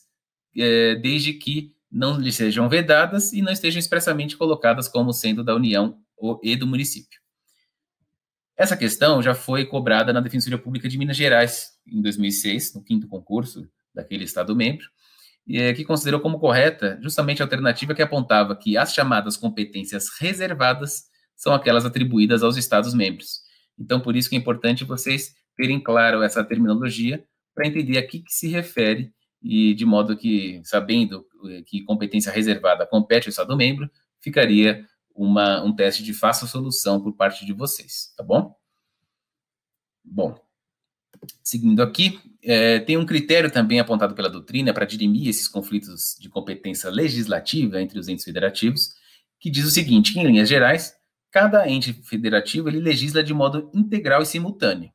desde que não lhes sejam vedadas e não estejam expressamente colocadas como sendo da União e do município. Essa questão já foi cobrada na Defensoria Pública de Minas Gerais, em 2006, no 5º concurso daquele Estado-membro, que considerou como correta justamente a alternativa que apontava que as chamadas competências reservadas são aquelas atribuídas aos Estados-membros. Então, por isso que é importante vocês terem claro essa terminologia para entender a que se refere e de modo que, sabendo que competência reservada compete ao Estado-membro, ficaria um teste de fácil solução por parte de vocês, tá bom? Bom, seguindo aqui, tem um critério também apontado pela doutrina para dirimir esses conflitos de competência legislativa entre os entes federativos, que diz o seguinte, que em linhas gerais, cada ente federativo ele legisla de modo integral e simultâneo.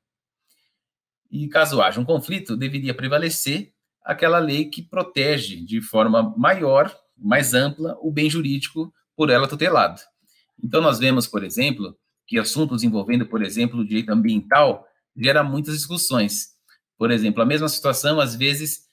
E caso haja um conflito, deveria prevalecer aquela lei que protege de forma maior, mais ampla, o bem jurídico por ela tutelado. Então, nós vemos, por exemplo, que assuntos envolvendo, por exemplo, o direito ambiental gera muitas discussões. Por exemplo, a mesma situação, às vezes,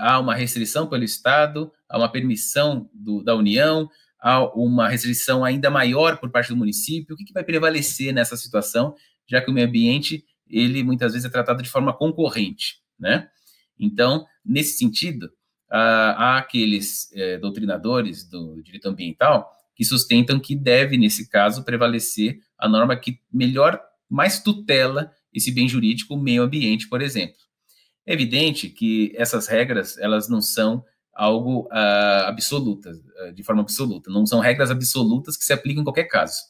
há uma restrição pelo Estado, há uma permissão da União, há uma restrição ainda maior por parte do município. O que vai prevalecer nessa situação, já que o meio ambiente, ele muitas vezes é tratado de forma concorrente, né? Então, nesse sentido, há aqueles doutrinadores do direito ambiental que sustentam que deve, nesse caso, prevalecer a norma que mais tutela esse bem jurídico, o meio ambiente, por exemplo. É evidente que essas regras, elas não são algo absolutas, de forma absoluta, não são regras absolutas que se aplicam em qualquer caso.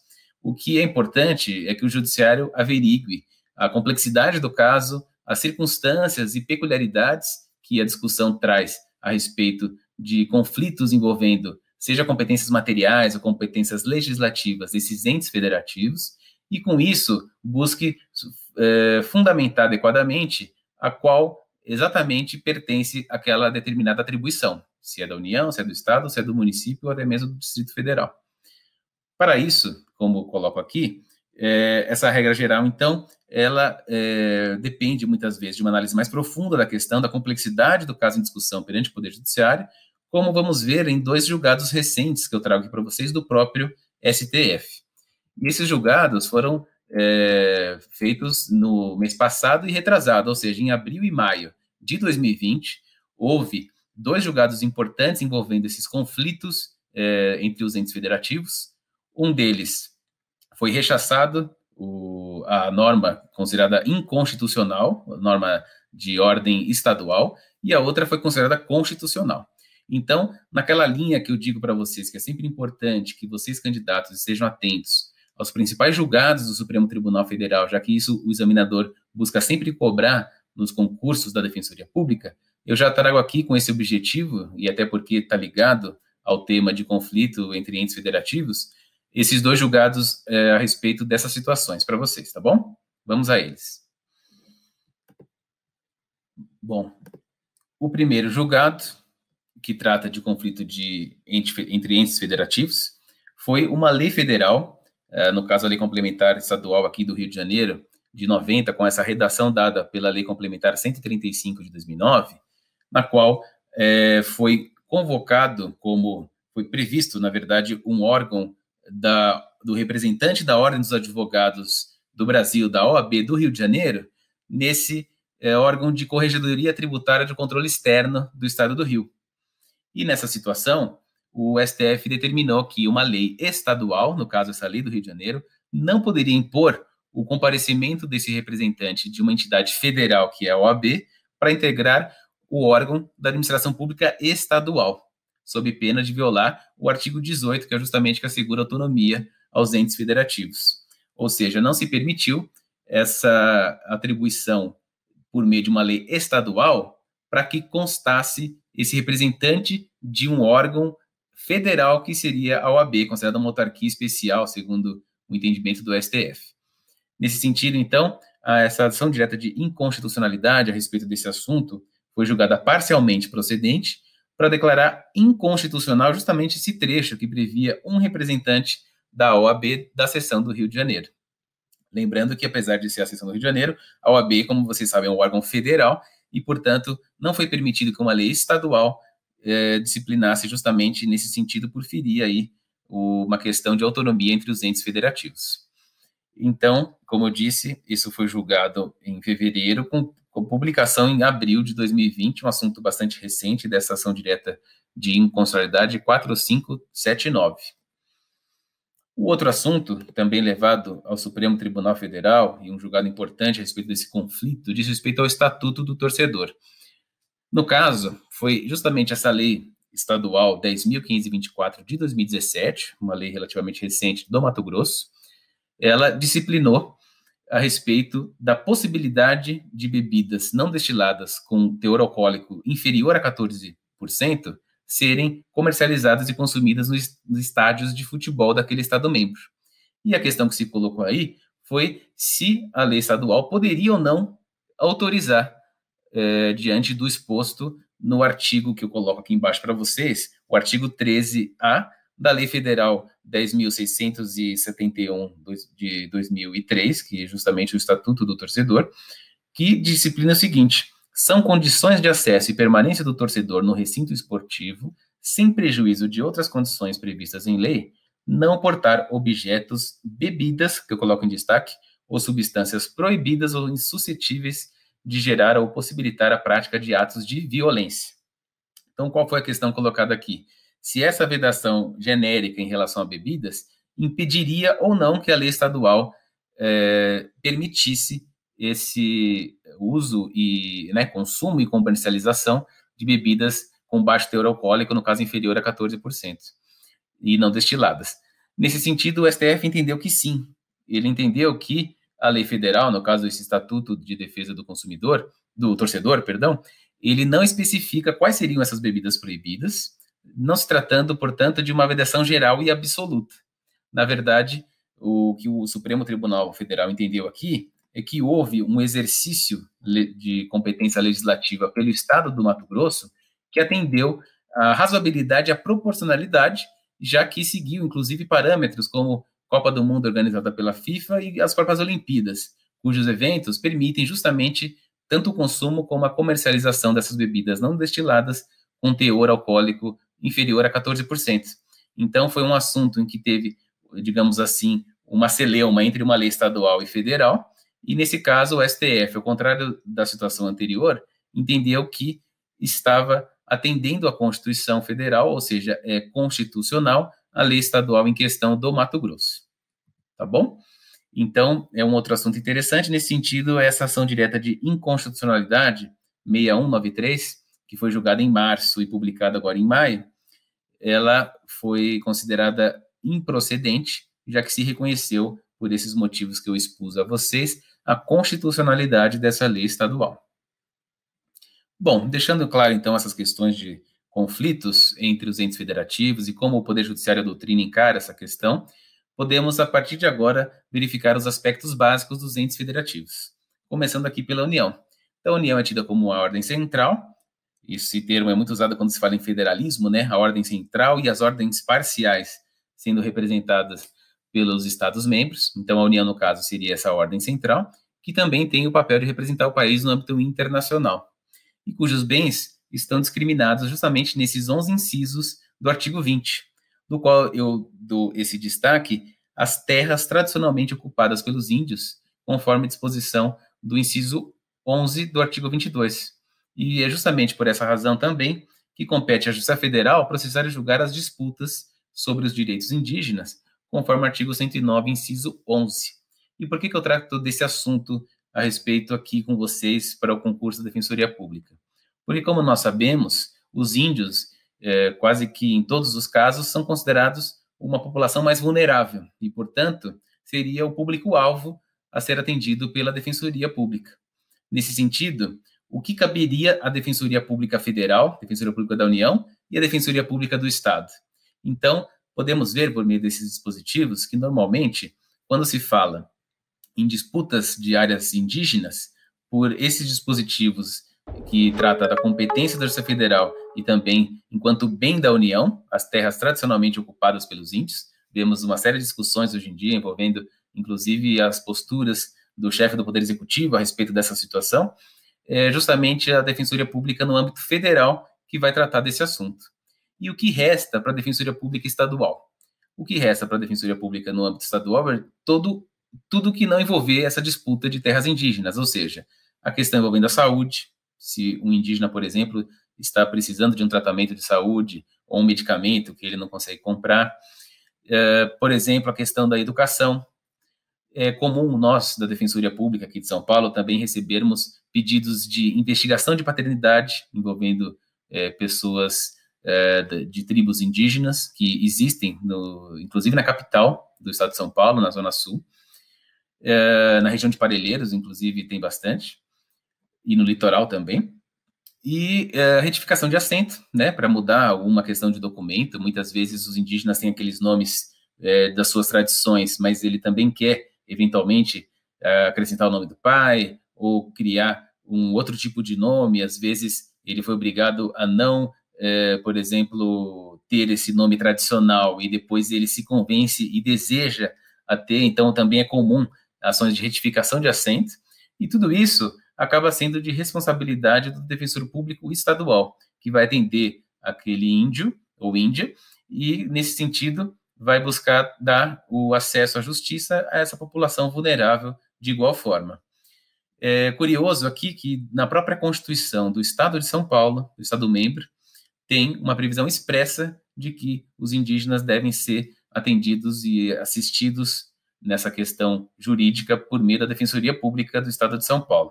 O que é importante é que o judiciário averigue a complexidade do caso, as circunstâncias e peculiaridades que a discussão traz a respeito de conflitos envolvendo seja competências materiais ou competências legislativas desses entes federativos, e com isso busque fundamentar adequadamente a qual exatamente pertence aquela determinada atribuição, se é da União, se é do Estado, se é do município ou até mesmo do Distrito Federal. Para isso, como coloco aqui, essa regra geral, então, ela depende muitas vezes de uma análise mais profunda da questão, da complexidade do caso em discussão perante o Poder Judiciário, como vamos ver em 2 julgados recentes que eu trago aqui para vocês do próprio STF. E esses julgados foram feitos no mês passado e retrasado, ou seja, em abril e maio de 2020, houve 2 julgados importantes envolvendo esses conflitos entre os entes federativos. Um deles foi rechaçado, a norma considerada inconstitucional, a norma de ordem estadual, e a outra foi considerada constitucional. Então, naquela linha que eu digo para vocês, que é sempre importante que vocês, candidatos, estejam atentos aos principais julgados do Supremo Tribunal Federal, já que isso o examinador busca sempre cobrar nos concursos da Defensoria Pública, eu já trago aqui com esse objetivo, e até porque está ligado ao tema de conflito entre entes federativos, esses dois julgados a respeito dessas situações para vocês, tá bom? Vamos a eles. Bom, o primeiro julgado, que trata de conflito entre entes federativos, foi uma lei federal, no caso a Lei Complementar Estadual aqui do Rio de Janeiro, de 90, com essa redação dada pela Lei Complementar 135 de 2009, na qual foi convocado foi previsto, na verdade, um órgão do representante da Ordem dos Advogados do Brasil, da OAB do Rio de Janeiro, nesse órgão de corregedoria tributária de controle externo do Estado do Rio. E nessa situação, o STF determinou que uma lei estadual, no caso essa lei do Rio de Janeiro, não poderia impor o comparecimento desse representante de uma entidade federal, que é a OAB, para integrar o órgão da administração pública estadual, sob pena de violar o artigo 18, que é justamente que assegura autonomia aos entes federativos. Ou seja, não se permitiu essa atribuição por meio de uma lei estadual para que constasse esse representante de um órgão federal que seria a OAB, considerada uma autarquia especial, segundo o entendimento do STF. Nesse sentido, então, essa ação direta de inconstitucionalidade a respeito desse assunto foi julgada parcialmente procedente para declarar inconstitucional justamente esse trecho que previa um representante da OAB da seção do Rio de Janeiro. Lembrando que, apesar de ser a seção do Rio de Janeiro, a OAB, como vocês sabem, é um órgão federal e, portanto, não foi permitido que uma lei estadual disciplinasse justamente nesse sentido por ferir aí uma questão de autonomia entre os entes federativos. Então, como eu disse, isso foi julgado em fevereiro, com publicação em abril de 2020, um assunto bastante recente dessa ação direta de inconstitucionalidade 4579. O outro assunto, também levado ao Supremo Tribunal Federal, e um julgado importante a respeito desse conflito, diz respeito ao Estatuto do Torcedor. No caso, foi justamente essa lei estadual 10.524 de 2017, uma lei relativamente recente do Mato Grosso, ela disciplinou a respeito da possibilidade de bebidas não destiladas com teor alcoólico inferior a 14% serem comercializadas e consumidas nos estádios de futebol daquele Estado-membro. E a questão que se colocou aí foi se a lei estadual poderia ou não autorizar, diante do exposto no artigo que eu coloco aqui embaixo para vocês, o artigo 13A da Lei Federal 10.671 de 2003, que é justamente o Estatuto do Torcedor, que disciplina o seguinte: são condições de acesso e permanência do torcedor no recinto esportivo, sem prejuízo de outras condições previstas em lei, não portar objetos, bebidas, que eu coloco em destaque, ou substâncias proibidas ou insuscetíveis de gerar ou possibilitar a prática de atos de violência. Então, qual foi a questão colocada aqui? Se essa vedação genérica em relação a bebidas impediria ou não que a lei estadual permitisse esse uso e consumo e comercialização de bebidas com baixo teor alcoólico, no caso inferior a 14%, e não destiladas. Nesse sentido, o STF entendeu que sim. Ele entendeu que a lei federal, no caso esse Estatuto de Defesa do Consumidor, do Torcedor, perdão, ele não especifica quais seriam essas bebidas proibidas, não se tratando, portanto, de uma vedação geral e absoluta. Na verdade, o que o Supremo Tribunal Federal entendeu aqui é que houve um exercício de competência legislativa pelo Estado do Mato Grosso que atendeu a razoabilidade e a proporcionalidade, já que seguiu, inclusive, parâmetros como Copa do Mundo organizada pela FIFA e as próprias Olimpíadas, cujos eventos permitem justamente tanto o consumo como a comercialização dessas bebidas não destiladas com teor alcoólico inferior a 14%. Então, foi um assunto em que teve, digamos assim, uma celeuma entre uma lei estadual e federal, e nesse caso o STF, ao contrário da situação anterior, entendeu que estava atendendo à Constituição Federal, ou seja, é constitucional, a lei estadual em questão do Mato Grosso. Tá bom? Então, é um outro assunto interessante. Nesse sentido, essa ação direta de inconstitucionalidade 6193, que foi julgada em março e publicada agora em maio, ela foi considerada improcedente, já que se reconheceu, por esses motivos que eu expus a vocês, a constitucionalidade dessa lei estadual. Bom, deixando claro, então, essas questões de conflitos entre os entes federativos e como o Poder Judiciário e a doutrina encara essa questão, podemos, a partir de agora, verificar os aspectos básicos dos entes federativos. Começando aqui pela União. Então, a União é tida como uma ordem central. Esse termo é muito usado quando se fala em federalismo, né? A ordem central e as ordens parciais sendo representadas pelos Estados-membros. Então, a União, no caso, seria essa ordem central, que também tem o papel de representar o país no âmbito internacional, e cujos bens estão discriminados justamente nesses 11 incisos do artigo 20, do qual eu dou esse destaque às terras tradicionalmente ocupadas pelos índios, conforme disposição do inciso 11 do artigo 22. E é justamente por essa razão também que compete à Justiça Federal processar e julgar as disputas sobre os direitos indígenas, conforme o artigo 109, inciso 11. E por que eu trato desse assunto a respeito aqui com vocês para o concurso da Defensoria Pública? Porque, como nós sabemos, os índios, quase que em todos os casos, são considerados uma população mais vulnerável e, portanto, seria o público-alvo a ser atendido pela Defensoria Pública. Nesse sentido, o que caberia à Defensoria Pública Federal, Defensoria Pública da União e a Defensoria Pública do Estado? Então, podemos ver, por meio desses dispositivos, que, normalmente, quando se fala em disputas de áreas indígenas, por esses dispositivos que trata da competência da Justiça Federal e também, enquanto bem da União, as terras tradicionalmente ocupadas pelos índios, vemos uma série de discussões hoje em dia envolvendo, inclusive, as posturas do chefe do Poder Executivo a respeito dessa situação, é justamente a Defensoria Pública no âmbito federal que vai tratar desse assunto. E o que resta para a Defensoria Pública estadual? O que resta para a Defensoria Pública no âmbito estadual é tudo que não envolver essa disputa de terras indígenas, ou seja, a questão envolvendo a saúde, se um indígena, por exemplo, está precisando de um tratamento de saúde ou um medicamento que ele não consegue comprar. Por exemplo, a questão da educação. É comum nós, da Defensoria Pública aqui de São Paulo, também recebermos pedidos de investigação de paternidade envolvendo pessoas de tribos indígenas que existem, inclusive na capital do estado de São Paulo, na Zona Sul. Na região de Parelheiros, inclusive, tem bastante, e no litoral também. E retificação de assento, né, para mudar alguma questão de documento. Muitas vezes os indígenas têm aqueles nomes das suas tradições, mas ele também quer, eventualmente, acrescentar o nome do pai, ou criar um outro tipo de nome. Às vezes ele foi obrigado a não, por exemplo, ter esse nome tradicional, e depois ele se convence e deseja a ter. Então também é comum ações de retificação de assento, e tudo isso acaba sendo de responsabilidade do defensor público estadual, que vai atender aquele índio ou índia, e, nesse sentido, vai buscar dar o acesso à justiça a essa população vulnerável de igual forma. É curioso aqui que, na própria Constituição do Estado de São Paulo, do Estado-membro, tem uma previsão expressa de que os indígenas devem ser atendidos e assistidos nessa questão jurídica por meio da Defensoria Pública do Estado de São Paulo.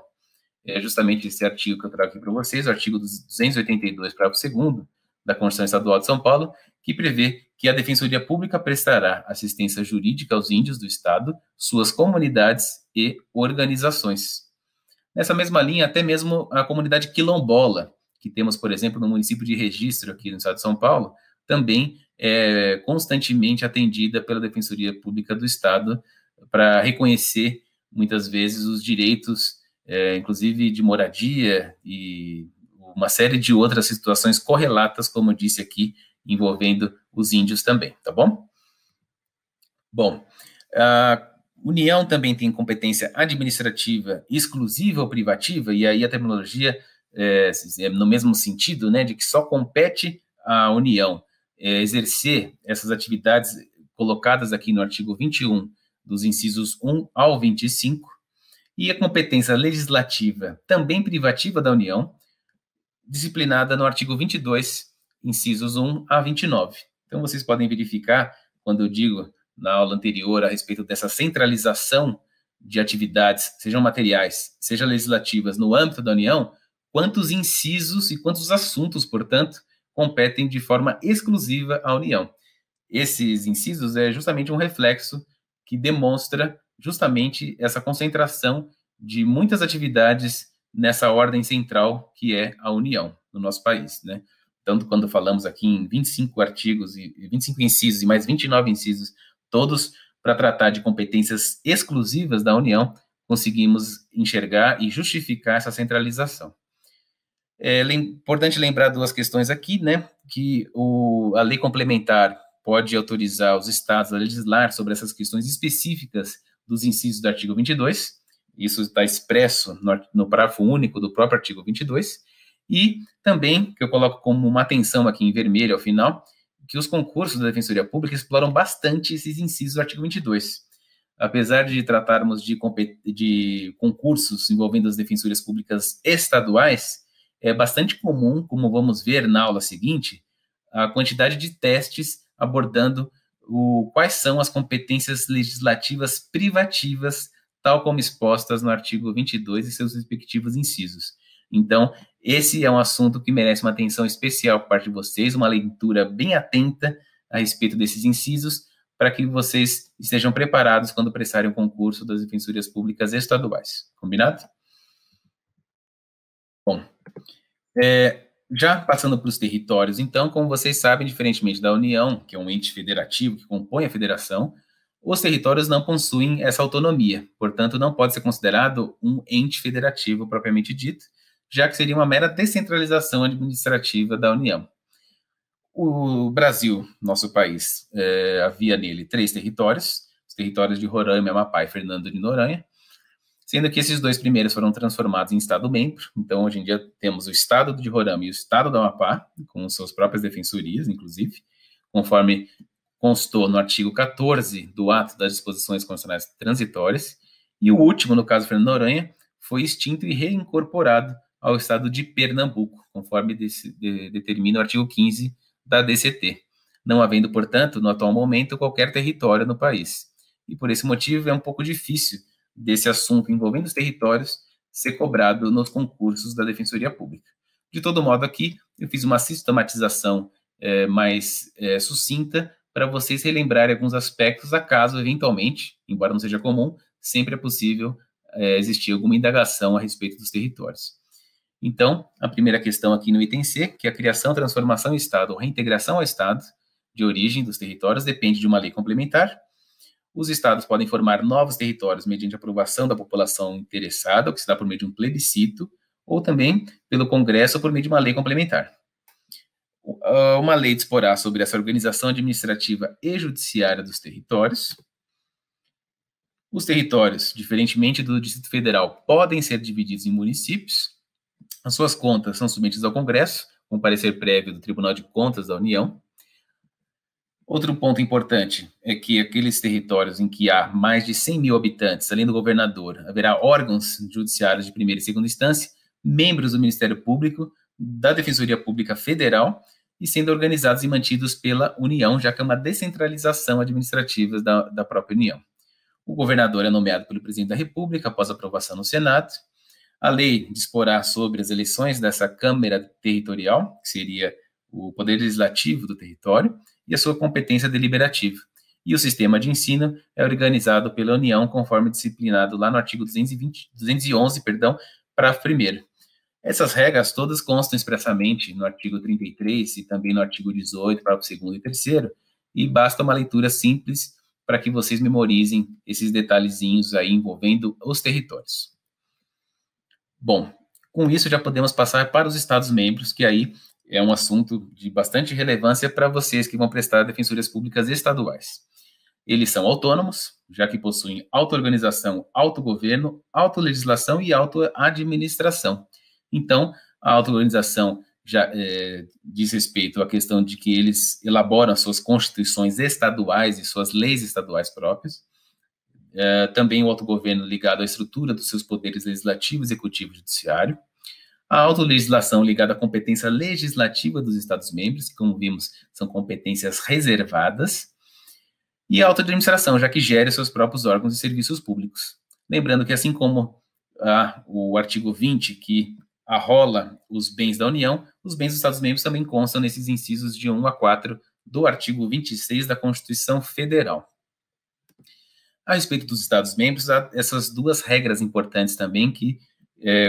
É justamente esse artigo que eu trago aqui para vocês, o artigo 282, parágrafo 2º, da Constituição Estadual de São Paulo, que prevê que a Defensoria Pública prestará assistência jurídica aos índios do Estado, suas comunidades e organizações. Nessa mesma linha, até mesmo a comunidade quilombola, que temos, por exemplo, no município de Registro, aqui no Estado de São Paulo, também é constantemente atendida pela Defensoria Pública do Estado para reconhecer, muitas vezes, os direitos, inclusive de moradia e uma série de outras situações correlatas, como eu disse aqui, envolvendo os índios também, tá bom? Bom, a União também tem competência administrativa exclusiva ou privativa, e aí a terminologia é no mesmo sentido, né, de que só compete à União exercer essas atividades colocadas aqui no artigo 21, dos incisos 1 ao 25, e a competência legislativa também privativa da União, disciplinada no artigo 22, incisos 1 a 29. Então, vocês podem verificar, quando eu digo na aula anterior a respeito dessa centralização de atividades, sejam materiais, sejam legislativas, no âmbito da União, quantos incisos e quantos assuntos, portanto, competem de forma exclusiva à União. Esses incisos é justamente um reflexo que demonstra justamente essa concentração de muitas atividades nessa ordem central que é a União no nosso país, né? Tanto quando falamos aqui em 25 artigos e 25 incisos e mais 29 incisos, todos para tratar de competências exclusivas da União, conseguimos enxergar e justificar essa centralização. É importante lembrar duas questões aqui, né? Que a lei complementar pode autorizar os estados a legislar sobre essas questões específicas dos incisos do artigo 22, isso está expresso no parágrafo único do próprio artigo 22, e também, que eu coloco como uma atenção aqui em vermelho ao final, que os concursos da Defensoria Pública exploram bastante esses incisos do artigo 22. Apesar de tratarmos de concursos envolvendo as defensorias públicas estaduais, é bastante comum, como vamos ver na aula seguinte, a quantidade de testes abordando quais são as competências legislativas privativas, tal como expostas no artigo 22 e seus respectivos incisos. Então, esse é um assunto que merece uma atenção especial por parte de vocês, uma leitura bem atenta a respeito desses incisos, para que vocês estejam preparados quando prestarem o concurso das defensorias públicas estaduais. Combinado? Bom, já passando para os territórios, então, como vocês sabem, diferentemente da União, que é um ente federativo que compõe a federação, os territórios não possuem essa autonomia, portanto, não pode ser considerado um ente federativo propriamente dito, já que seria uma mera descentralização administrativa da União. O Brasil, nosso país, havia nele 3 territórios, os territórios de Roraima, Amapá e Fernando de Noronha, sendo que esses 2 primeiros foram transformados em Estado-membro. Então, hoje em dia, temos o Estado de Roraima e o Estado do Amapá, com suas próprias defensorias, inclusive, conforme constou no artigo 14 do Ato das Disposições Constitucionais Transitórias, e o último, no caso Fernando de Noronha, foi extinto e reincorporado ao Estado de Pernambuco, conforme determina o artigo 15 da DCT, não havendo, portanto, no atual momento, qualquer território no país. E por esse motivo é um pouco difícil desse assunto envolvendo os territórios ser cobrado nos concursos da Defensoria Pública. De todo modo, aqui eu fiz uma sistematização mais sucinta para vocês relembrarem alguns aspectos, acaso, eventualmente, embora não seja comum, sempre é possível existir alguma indagação a respeito dos territórios. Então, a primeira questão aqui no item C, que é a criação, transformação em Estado ou reintegração ao Estado de origem dos territórios, depende de uma lei complementar. Os estados podem formar novos territórios mediante aprovação da população interessada, o que se dá por meio de um plebiscito, ou também pelo Congresso ou por meio de uma lei complementar. Uma lei disporá sobre essa organização administrativa e judiciária dos territórios. Os territórios, diferentemente do Distrito Federal, podem ser divididos em municípios. As suas contas são submetidas ao Congresso, com parecer prévio do Tribunal de Contas da União. Outro ponto importante é que aqueles territórios em que há mais de 100 mil habitantes, além do governador, haverá órgãos judiciários de primeira e segunda instância, membros do Ministério Público, da Defensoria Pública Federal, e sendo organizados e mantidos pela União, já que é uma descentralização administrativa da própria União. O governador é nomeado pelo presidente da República após aprovação no Senado. A lei disporá sobre as eleições dessa Câmara Territorial, que seria o poder legislativo do território, e a sua competência deliberativa. E o sistema de ensino é organizado pela União, conforme disciplinado lá no artigo 211, parágrafo 1º. Essas regras todas constam expressamente no artigo 33 e também no artigo 18, parágrafo 2º e 3º, e basta uma leitura simples para que vocês memorizem esses detalhezinhos aí envolvendo os territórios. Bom, com isso já podemos passar para os Estados-membros, que aí é um assunto de bastante relevância para vocês que vão prestar defensorias públicas estaduais. Eles são autônomos, já que possuem auto-organização, autogoverno, autolegislação e auto-administração. Então, a auto-organização já diz respeito à questão de que eles elaboram suas constituições estaduais e suas leis estaduais próprias. Também o autogoverno ligado à estrutura dos seus poderes legislativo, executivo e judiciário. A autolegislação ligada à competência legislativa dos Estados-membros, que, como vimos, são competências reservadas. E a autoadministração, já que gere seus próprios órgãos e serviços públicos. Lembrando que, assim como o artigo 20, que arrola os bens da União, os bens dos Estados-membros também constam nesses incisos de 1 a 4 do artigo 26 da Constituição Federal. A respeito dos Estados-membros, há essas duas regras importantes também que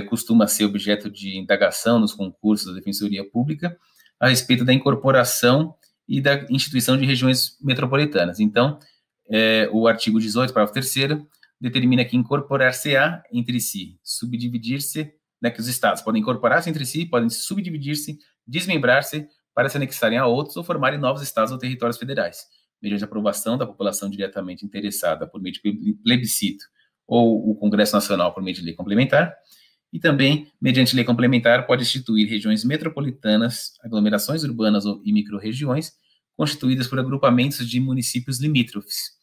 costuma ser objeto de indagação nos concursos da Defensoria Pública, a respeito da incorporação e da instituição de regiões metropolitanas. Então, o artigo 18, parágrafo 3º, determina que incorporar-se-á entre si, subdividir-se, né, que os estados podem incorporar-se entre si, podem subdividir-se, desmembrar-se para se anexarem a outros ou formarem novos estados ou territórios federais, mediante aprovação da população diretamente interessada por meio de plebiscito ou o Congresso Nacional por meio de lei complementar, e também, mediante lei complementar, pode instituir regiões metropolitanas, aglomerações urbanas e microrregiões, constituídas por agrupamentos de municípios limítrofes,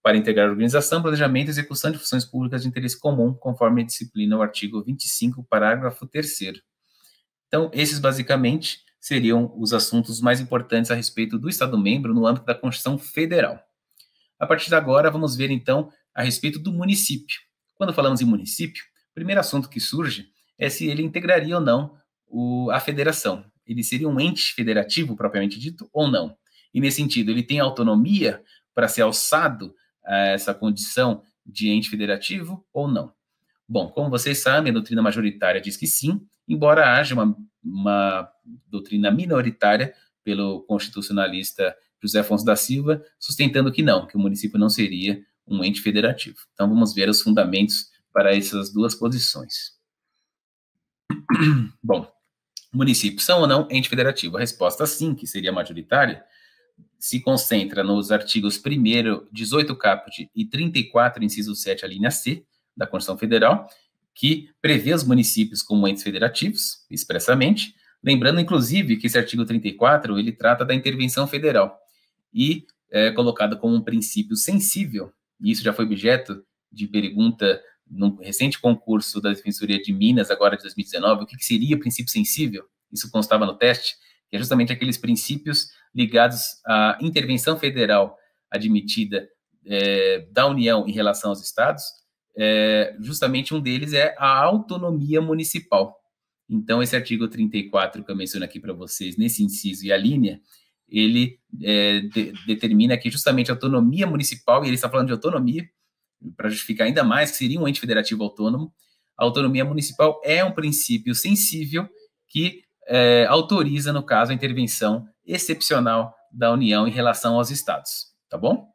para integrar a organização, planejamento e execução de funções públicas de interesse comum, conforme disciplina o artigo 25, parágrafo 3º. Então, esses, basicamente, seriam os assuntos mais importantes a respeito do Estado-membro no âmbito da Constituição Federal. A partir de agora, vamos ver, então, a respeito do município. Quando falamos em município, o primeiro assunto que surge é se ele integraria ou não a federação. Ele seria um ente federativo, propriamente dito, ou não? E, nesse sentido, ele tem autonomia para ser alçado a essa condição de ente federativo ou não? Bom, como vocês sabem, a doutrina majoritária diz que sim, embora haja uma doutrina minoritária pelo constitucionalista José Afonso da Silva, sustentando que não, que o município não seria um ente federativo. Então, vamos ver os fundamentos para essas duas posições. Bom, municípios são ou não ente federativo? A resposta sim, que seria majoritária, se concentra nos artigos 1º, 18 caput e 34, inciso 7, a linha C, da Constituição Federal, que prevê os municípios como entes federativos, expressamente, lembrando, inclusive, que esse artigo 34, ele trata da intervenção federal, e é colocado como um princípio sensível, e isso já foi objeto de pergunta no recente concurso da Defensoria de Minas, agora de 2019, o que seria princípio sensível? Isso constava no teste, que é justamente aqueles princípios ligados à intervenção federal admitida da União em relação aos estados. Justamente um deles é a autonomia municipal. Então, esse artigo 34 que eu menciono aqui para vocês, nesse inciso e a linha, ele determina que justamente a autonomia municipal, e ele está falando de autonomia, para justificar ainda mais que seria um ente federativo autônomo, a autonomia municipal é um princípio sensível que autoriza, no caso, a intervenção excepcional da União em relação aos estados, tá bom?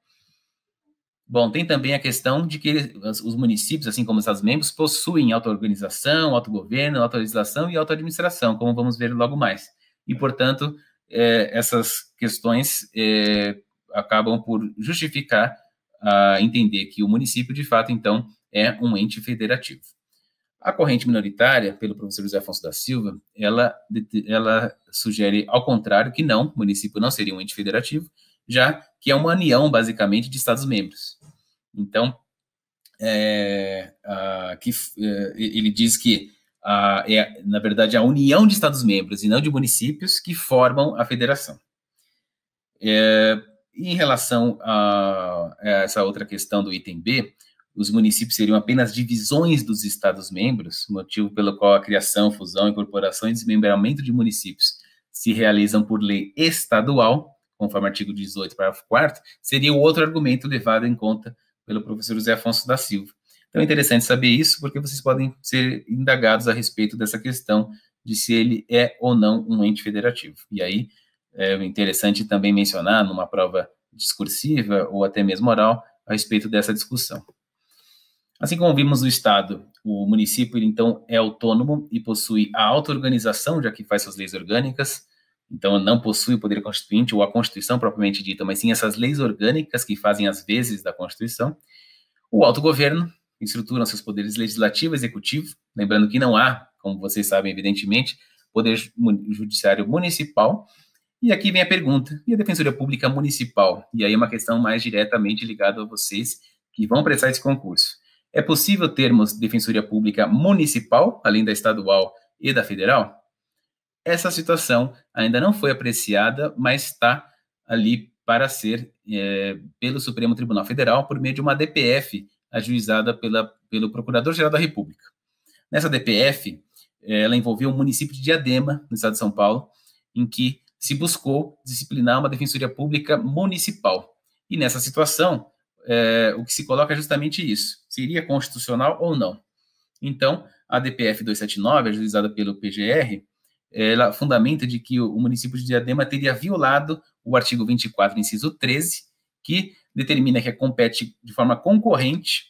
Bom, tem também a questão de que os municípios, assim como os Estados-membros, possuem auto-organização, autogoverno, auto-legislação e auto-administração, como vamos ver logo mais. E, portanto, essas questões acabam por justificar entender que o município, de fato, então, é um ente federativo. A corrente minoritária, pelo professor José Afonso da Silva, ela sugere, ao contrário, que não, o município não seria um ente federativo, já que é uma união, basicamente, de Estados-membros. Então, ele diz que na verdade, a união de Estados-membros e não de municípios que formam a federação. Em relação a essa outra questão do item B, os municípios seriam apenas divisões dos Estados-membros, motivo pelo qual a criação, fusão, incorporação e desmembramento de municípios se realizam por lei estadual, conforme o artigo 18, parágrafo 4º, seria o outro argumento levado em conta pelo professor José Afonso da Silva. Então é interessante saber isso, porque vocês podem ser indagados a respeito dessa questão de se ele é ou não um ente federativo. E aí é interessante também mencionar numa prova discursiva ou até mesmo oral a respeito dessa discussão. Assim como vimos no Estado, o município, ele, então, é autônomo e possui a auto-organização, já que faz suas leis orgânicas, então não possui o poder constituinte ou a Constituição propriamente dita, mas sim essas leis orgânicas que fazem as vezes da Constituição. O autogoverno, que estruturam seus poderes legislativo e executivo, lembrando que não há, como vocês sabem, evidentemente, poder judiciário municipal. E aqui vem a pergunta, e a Defensoria Pública Municipal? E aí é uma questão mais diretamente ligada a vocês que vão prestar esse concurso. É possível termos Defensoria Pública Municipal, além da estadual e da federal? Essa situação ainda não foi apreciada, mas está ali para ser pelo Supremo Tribunal Federal por meio de uma DPF ajuizada pelo Procurador-Geral da República. Nessa DPF, ela envolveu o município de Diadema, no estado de São Paulo, em que se buscou disciplinar uma defensoria pública municipal. E nessa situação, o que se coloca é justamente isso: seria constitucional ou não? Então, a DPF 279, ajuizada pelo PGR, ela fundamenta de que o município de Diadema teria violado o artigo 24, inciso 13, que determina que compete de forma concorrente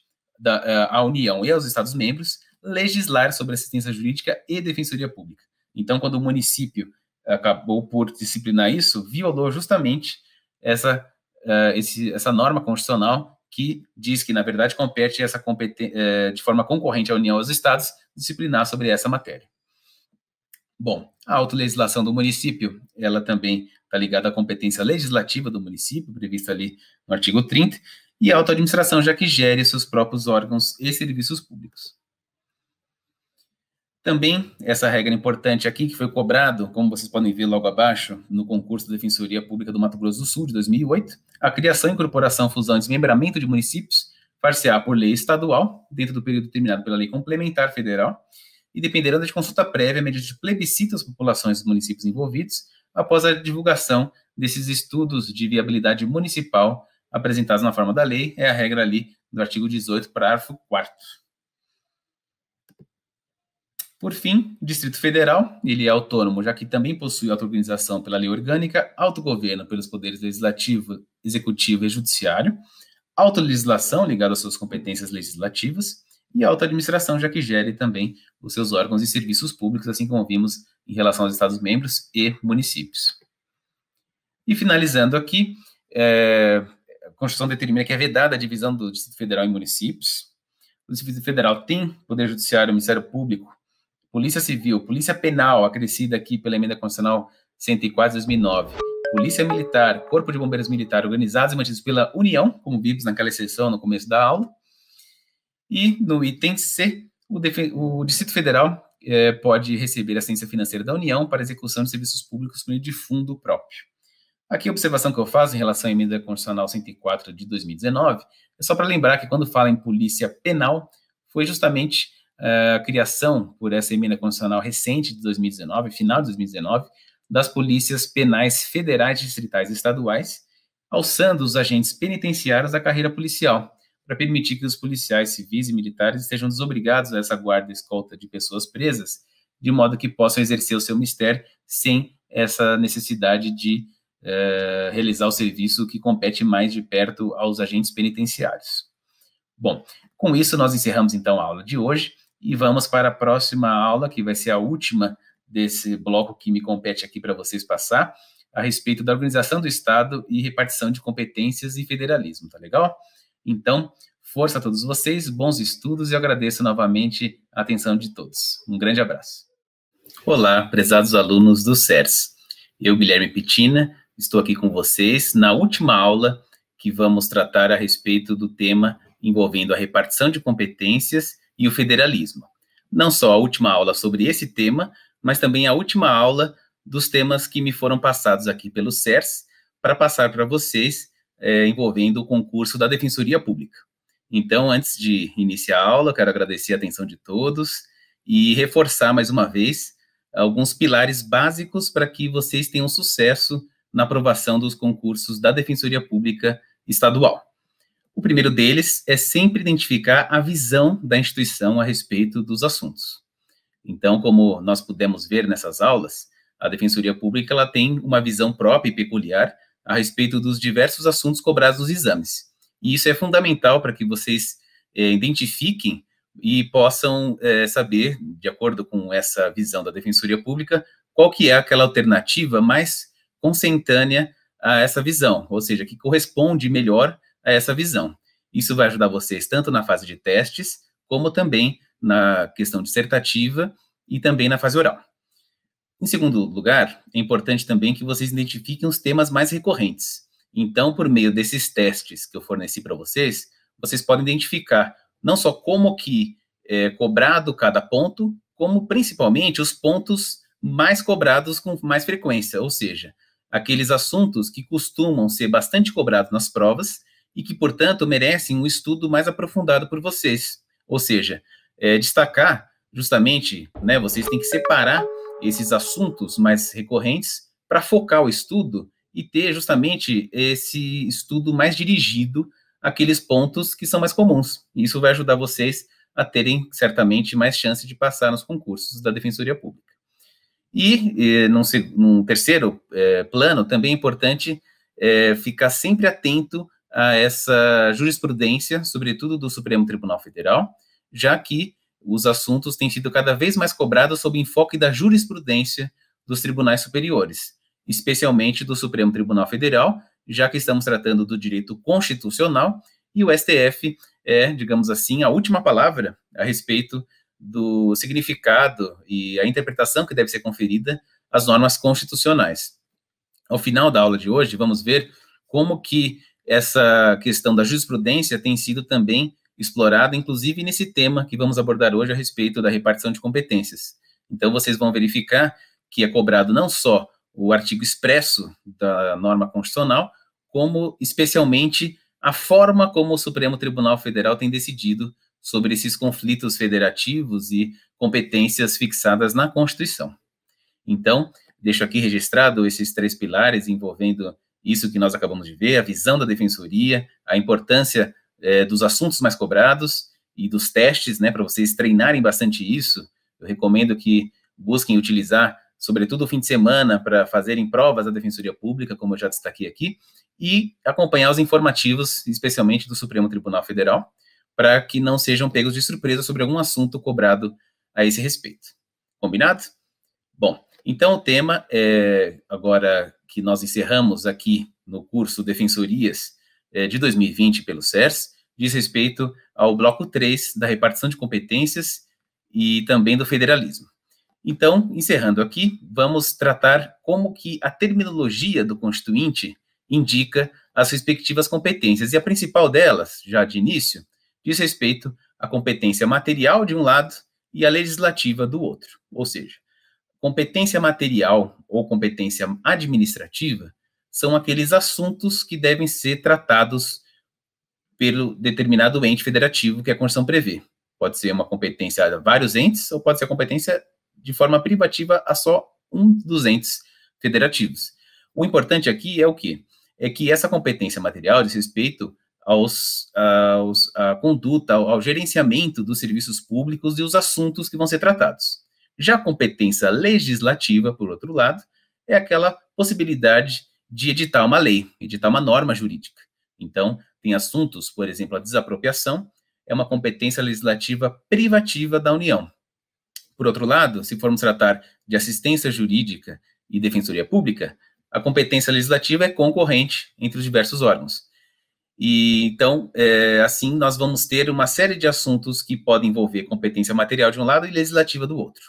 à União e aos Estados-membros legislar sobre assistência jurídica e defensoria pública. Então, quando o município acabou por disciplinar isso, violou justamente essa norma constitucional que diz que, na verdade, compete de forma concorrente à União e aos Estados disciplinar sobre essa matéria. Bom, a autolegislação do município, ela também está ligada à competência legislativa do município, prevista ali no artigo 30, e a autoadministração, já que gere seus próprios órgãos e serviços públicos. Também, essa regra importante aqui, que foi cobrado, como vocês podem ver logo abaixo, no concurso da Defensoria Pública do Mato Grosso do Sul, de 2008, a criação, incorporação, fusão e desmembramento de municípios far-se-á por lei estadual, dentro do período determinado pela Lei Complementar Federal, e dependerá de consulta prévia mediante plebiscito às populações dos municípios envolvidos, após a divulgação desses estudos de viabilidade municipal apresentados na forma da lei, é a regra ali do artigo 18, parágrafo 4º. Por fim, o Distrito Federal, ele é autônomo, já que também possui auto-organização pela lei orgânica, autogoverno pelos poderes legislativo, executivo e judiciário, autolegislação ligada às suas competências legislativas, e auto-administração, já que gere também os seus órgãos e serviços públicos, assim como vimos em relação aos Estados-membros e municípios. E finalizando aqui, a Constituição determina que é vedada a divisão do Distrito Federal em municípios. O Distrito Federal tem Poder Judiciário, Ministério Público, Polícia Civil, Polícia Penal, acrescida aqui pela Emenda Constitucional 104 de 2009, Polícia Militar, Corpo de Bombeiros Militar, organizados e mantidos pela União, como vimos naquela sessão no começo da aula. E no item C, o Distrito Federal pode receber assistência financeira da União para execução de serviços públicos por meio de fundo próprio. Aqui a observação que eu faço em relação à Emenda Constitucional 104 de 2019 é só para lembrar que quando fala em polícia penal, foi justamente a criação por essa Emenda Constitucional recente de 2019, final de 2019, das polícias penais federais, distritais e estaduais, alçando os agentes penitenciários da carreira policial, para permitir que os policiais civis e militares estejam desobrigados a essa guarda e escolta de pessoas presas, de modo que possam exercer o seu mistério sem essa necessidade de realizar o serviço que compete mais de perto aos agentes penitenciários. Bom, com isso nós encerramos então a aula de hoje e vamos para a próxima aula, que vai ser a última desse bloco que me compete aqui para vocês passar, a respeito da organização do Estado e repartição de competências e federalismo, tá legal? Então, força a todos vocês, bons estudos e eu agradeço novamente a atenção de todos. Um grande abraço. Olá, prezados alunos do CERS. Eu, Guilherme Pitina, estou aqui com vocês na última aula que vamos tratar a respeito do tema envolvendo a repartição de competências e o federalismo. Não só a última aula sobre esse tema, mas também a última aula dos temas que me foram passados aqui pelo CERS para passar para vocês envolvendo o concurso da Defensoria Pública. Então, antes de iniciar a aula, quero agradecer a atenção de todos e reforçar mais uma vez alguns pilares básicos para que vocês tenham sucesso na aprovação dos concursos da Defensoria Pública Estadual. O primeiro deles é sempre identificar a visão da instituição a respeito dos assuntos. Então, como nós pudemos ver nessas aulas, a Defensoria Pública ela tem uma visão própria e peculiar a respeito dos diversos assuntos cobrados nos exames. E isso é fundamental para que vocês identifiquem e possam saber, de acordo com essa visão da Defensoria Pública, qual que é aquela alternativa mais consentânea a essa visão, ou seja, que corresponde melhor a essa visão. Isso vai ajudar vocês tanto na fase de testes, como também na questão dissertativa e também na fase oral. Em segundo lugar, é importante também que vocês identifiquem os temas mais recorrentes. Então, por meio desses testes que eu forneci para vocês, vocês podem identificar não só como que é cobrado cada ponto, como principalmente os pontos mais cobrados com mais frequência, ou seja, aqueles assuntos que costumam ser bastante cobrados nas provas e que, portanto, merecem um estudo mais aprofundado por vocês. Ou seja, destacar justamente, né, vocês têm que separar esses assuntos mais recorrentes para focar o estudo e ter justamente esse estudo mais dirigido àqueles pontos que são mais comuns. Isso vai ajudar vocês a terem, certamente, mais chance de passar nos concursos da Defensoria Pública. E num terceiro plano, também é importante ficar sempre atento a essa jurisprudência, sobretudo do Supremo Tribunal Federal, já que os assuntos têm sido cada vez mais cobrados sob enfoque da jurisprudência dos tribunais superiores, especialmente do Supremo Tribunal Federal, já que estamos tratando do direito constitucional, e o STF é, digamos assim, a última palavra a respeito do significado e a interpretação que deve ser conferida às normas constitucionais. Ao final da aula de hoje, vamos ver como que essa questão da jurisprudência tem sido também explorada, inclusive nesse tema que vamos abordar hoje a respeito da repartição de competências. Então, vocês vão verificar que é cobrado não só o artigo expresso da norma constitucional, como especialmente a forma como o Supremo Tribunal Federal tem decidido sobre esses conflitos federativos e competências fixadas na Constituição. Então, deixo aqui registrado esses 3 pilares envolvendo isso que nós acabamos de ver, a visão da defensoria, a importância dos assuntos mais cobrados e dos testes, né, para vocês treinarem bastante isso. Eu recomendo que busquem utilizar, sobretudo o fim de semana, para fazerem provas da Defensoria Pública, como eu já destaquei aqui, e acompanhar os informativos, especialmente do Supremo Tribunal Federal, para que não sejam pegos de surpresa sobre algum assunto cobrado a esse respeito. Combinado? Bom, então o tema, agora que nós encerramos aqui no curso Defensorias de 2020 pelo CERS, diz respeito ao bloco 3 da repartição de competências e também do federalismo. Então, encerrando aqui, vamos tratar como que a terminologia do Constituinte indica as respectivas competências. E a principal delas, já de início, diz respeito à competência material de um lado e à legislativa do outro. Ou seja, competência material ou competência administrativa são aqueles assuntos que devem ser tratados pelo determinado ente federativo que a Constituição prevê. Pode ser uma competência a vários entes ou pode ser a competência de forma privativa a só um dos entes federativos. O importante aqui é o quê? É que essa competência material diz respeito à conduta, ao gerenciamento dos serviços públicos e os assuntos que vão ser tratados. Já a competência legislativa, por outro lado, é aquela possibilidade de editar uma lei, editar uma norma jurídica. Então, tem assuntos, por exemplo, a desapropriação, é uma competência legislativa privativa da União. Por outro lado, se formos tratar de assistência jurídica e defensoria pública, a competência legislativa é concorrente entre os diversos órgãos. E, então, assim, nós vamos ter uma série de assuntos que podem envolver competência material de um lado e legislativa do outro.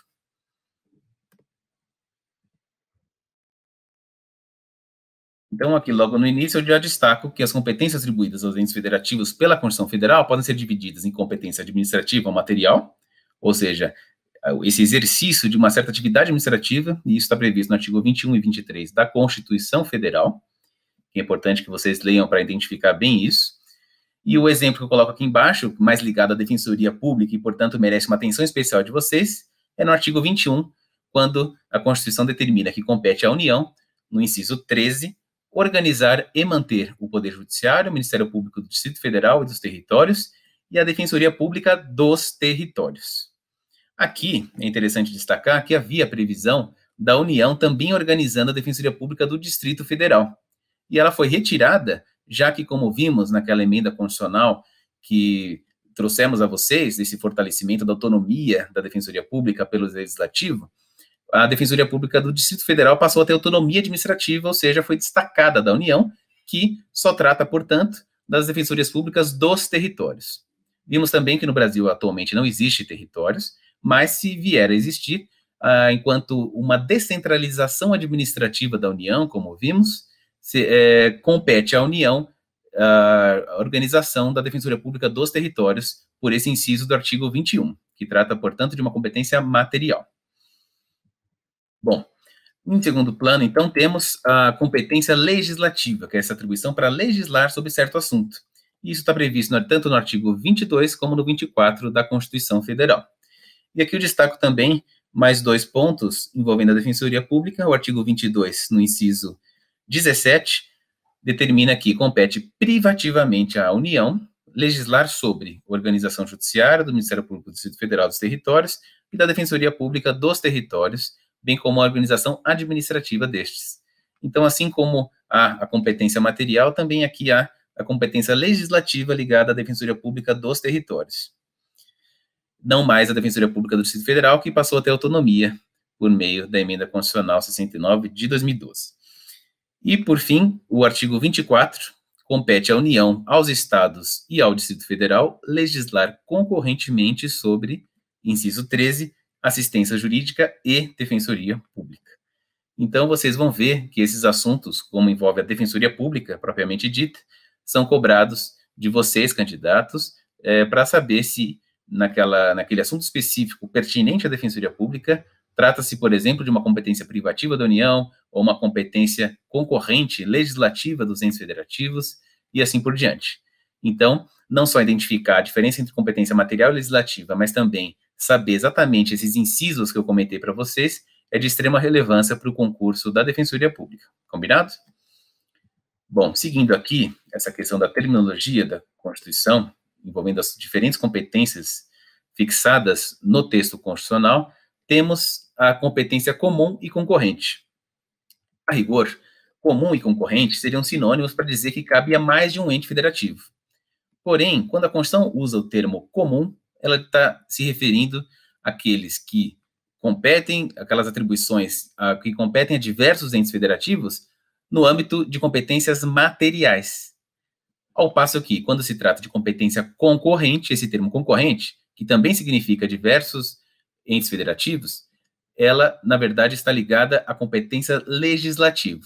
Então, aqui, logo no início, eu já destaco que as competências atribuídas aos entes federativos pela Constituição Federal podem ser divididas em competência administrativa ou material, ou seja, esse exercício de uma certa atividade administrativa, e isso está previsto no artigo 21 e 23 da Constituição Federal, que é importante que vocês leiam para identificar bem isso. E o exemplo que eu coloco aqui embaixo, mais ligado à defensoria pública e, portanto, merece uma atenção especial de vocês, é no artigo 21, quando a Constituição determina que compete à União, no inciso 13, organizar e manter o Poder Judiciário, o Ministério Público do Distrito Federal e dos Territórios e a Defensoria Pública dos Territórios. Aqui é interessante destacar que havia a previsão da União também organizando a Defensoria Pública do Distrito Federal. E ela foi retirada, já que, como vimos naquela emenda constitucional que trouxemos a vocês, desse fortalecimento da autonomia da Defensoria Pública pelo Legislativo, a Defensoria Pública do Distrito Federal passou a ter autonomia administrativa, ou seja, foi destacada da União, que só trata, portanto, das defensorias públicas dos territórios. Vimos também que no Brasil atualmente não existe territórios, mas se vier a existir, enquanto uma descentralização administrativa da União, como vimos, compete à União a organização da Defensoria Pública dos Territórios por esse inciso do artigo 21, que trata, portanto, de uma competência material. Bom, Em segundo plano, então, temos a competência legislativa, que é essa atribuição para legislar sobre certo assunto. Isso está previsto tanto no artigo 22 como no 24 da Constituição Federal. E aqui eu destaco também mais 2 pontos envolvendo a Defensoria Pública. O artigo 22, no inciso 17, determina que compete privativamente à União legislar sobre organização judiciária do Ministério Público do Distrito Federal dos Territórios e da Defensoria Pública dos Territórios, bem como a organização administrativa destes. Então, assim como há a competência material, também aqui há a competência legislativa ligada à Defensoria Pública dos Territórios. Não mais a Defensoria Pública do Distrito Federal, que passou a ter autonomia por meio da Emenda Constitucional 69 de 2012. E, por fim, o artigo 24 compete à União, aos Estados e ao Distrito Federal legislar concorrentemente sobre, inciso 13, assistência jurídica e defensoria pública. Então, vocês vão ver que esses assuntos, como envolve a defensoria pública, propriamente dita, são cobrados de vocês, candidatos, para saber se, naquele assunto específico pertinente à defensoria pública, trata-se, por exemplo, de uma competência privativa da União ou uma competência concorrente legislativa dos entes federativos e assim por diante. Então, não só identificar a diferença entre competência material e legislativa, mas também saber exatamente esses incisos que eu comentei para vocês, é de extrema relevância para o concurso da Defensoria Pública. Combinado? Bom, seguindo aqui essa questão da terminologia da Constituição, envolvendo as diferentes competências fixadas no texto constitucional, temos a competência comum e concorrente. A rigor, comum e concorrente seriam sinônimos para dizer que cabe a mais de um ente federativo. Porém, quando a Constituição usa o termo comum, ela está se referindo àqueles que competem, aquelas atribuições que competem a diversos entes federativos no âmbito de competências materiais. Ao passo que, quando se trata de competência concorrente, esse termo concorrente, que também significa diversos entes federativos, ela, na verdade, está ligada à competência legislativa.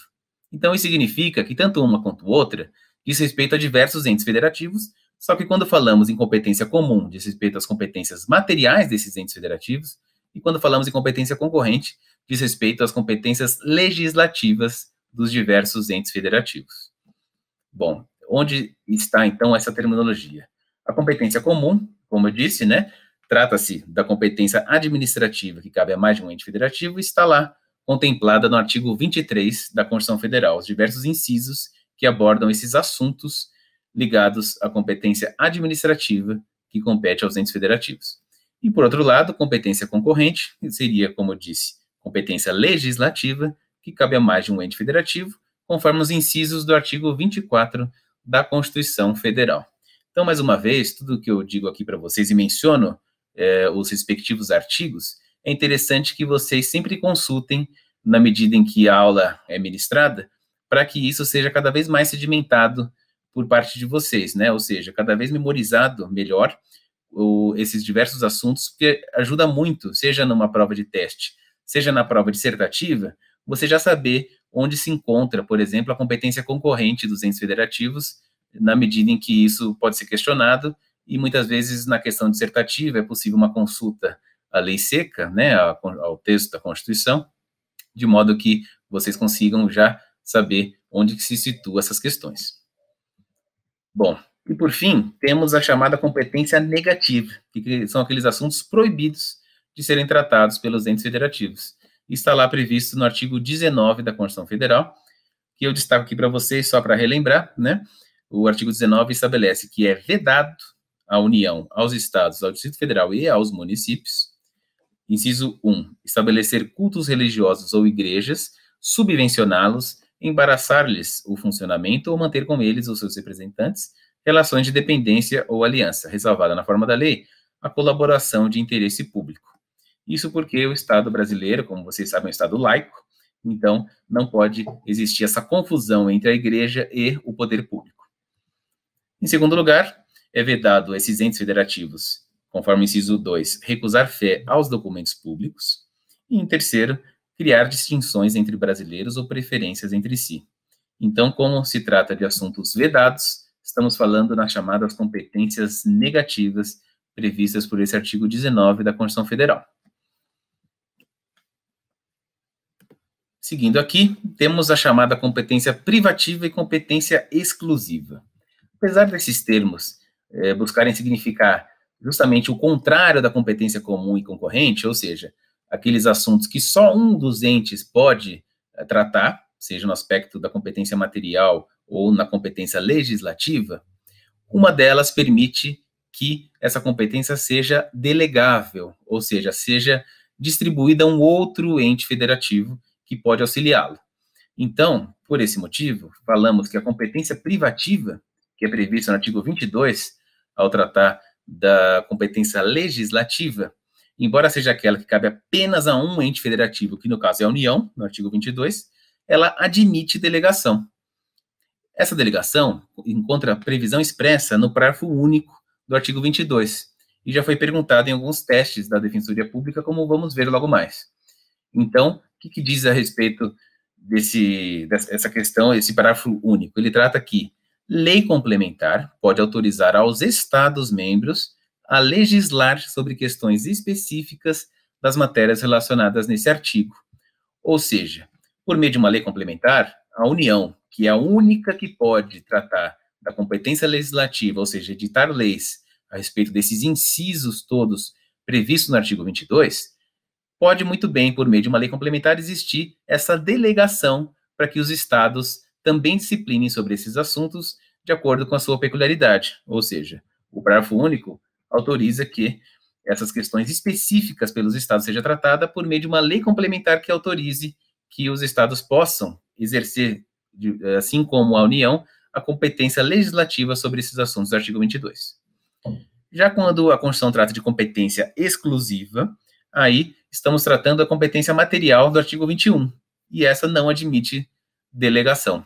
Então, isso significa que tanto uma quanto outra diz respeito a diversos entes federativos, só que quando falamos em competência comum, diz respeito às competências materiais desses entes federativos, e quando falamos em competência concorrente, diz respeito às competências legislativas dos diversos entes federativos. Bom, onde está, então, essa terminologia? A competência comum, como eu disse, né, trata-se da competência administrativa que cabe a mais de um ente federativo e está lá contemplada no artigo 23 da Constituição Federal, os diversos incisos que abordam esses assuntos ligados à competência administrativa que compete aos entes federativos. E, por outro lado, competência concorrente seria, como eu disse, competência legislativa que cabe a mais de um ente federativo, conforme os incisos do artigo 24 da Constituição Federal. Então, mais uma vez, tudo que eu digo aqui para vocês e menciono os respectivos artigos, é interessante que vocês sempre consultem na medida em que a aula é ministrada, para que isso seja cada vez mais sedimentado por parte de vocês, né? Ou seja, cada vez memorizado melhor esses diversos assuntos, porque ajuda muito, seja numa prova de teste, seja na prova dissertativa, você já saber onde se encontra, por exemplo, a competência concorrente dos entes federativos, na medida em que isso pode ser questionado, e muitas vezes na questão dissertativa é possível uma consulta à lei seca, né, ao texto da Constituição, de modo que vocês consigam já saber onde que se situam essas questões. Bom, e por fim, temos a chamada competência negativa, que são aqueles assuntos proibidos de serem tratados pelos entes federativos. Está lá previsto no artigo 19 da Constituição Federal, que eu destaco aqui para vocês só para relembrar, né? O artigo 19 estabelece que é vedado à União, aos Estados, ao Distrito Federal e aos municípios. Inciso 1. Estabelecer cultos religiosos ou igrejas, subvencioná-los, embaraçar-lhes o funcionamento ou manter com eles ou seus representantes relações de dependência ou aliança, ressalvada na forma da lei a colaboração de interesse público. Isso porque o Estado brasileiro, como vocês sabem, é um Estado laico, então não pode existir essa confusão entre a igreja e o poder público. Em segundo lugar, é vedado a esses entes federativos, conforme o inciso 2, recusar fé aos documentos públicos. E, em terceiro, criar distinções entre brasileiros ou preferências entre si. Então, como se trata de assuntos vedados, estamos falando nas chamadas competências negativas previstas por esse artigo 19 da Constituição Federal. Seguindo aqui, temos a chamada competência privativa e competência exclusiva. Apesar desses termos buscarem significar justamente o contrário da competência comum e concorrente, ou seja, aqueles assuntos que só um dos entes pode tratar, seja no aspecto da competência material ou na competência legislativa, uma delas permite que essa competência seja delegável, ou seja distribuída a um outro ente federativo que pode auxiliá-lo. Então, por esse motivo, falamos que a competência privativa, que é prevista no artigo 22, ao tratar da competência legislativa, embora seja aquela que cabe apenas a um ente federativo, que no caso é a União, no artigo 22, ela admite delegação. Essa delegação encontra previsão expressa no parágrafo único do artigo 22, e já foi perguntado em alguns testes da Defensoria Pública, como vamos ver logo mais. Então, o que diz a respeito dessa questão, esse parágrafo único? Ele trata que lei complementar pode autorizar aos Estados-membros a legislar sobre questões específicas das matérias relacionadas nesse artigo. Ou seja, por meio de uma lei complementar, a União, que é a única que pode tratar da competência legislativa, ou seja, editar leis a respeito desses incisos todos previstos no artigo 22, pode muito bem, por meio de uma lei complementar, existir essa delegação para que os estados também disciplinem sobre esses assuntos de acordo com a sua peculiaridade. Ou seja, o parágrafo único autoriza que essas questões específicas pelos estados seja tratada por meio de uma lei complementar que autorize que os estados possam exercer, assim como a União, a competência legislativa sobre esses assuntos do artigo 22. Já quando a Constituição trata de competência exclusiva, aí estamos tratando da competência material do artigo 21, e essa não admite delegação.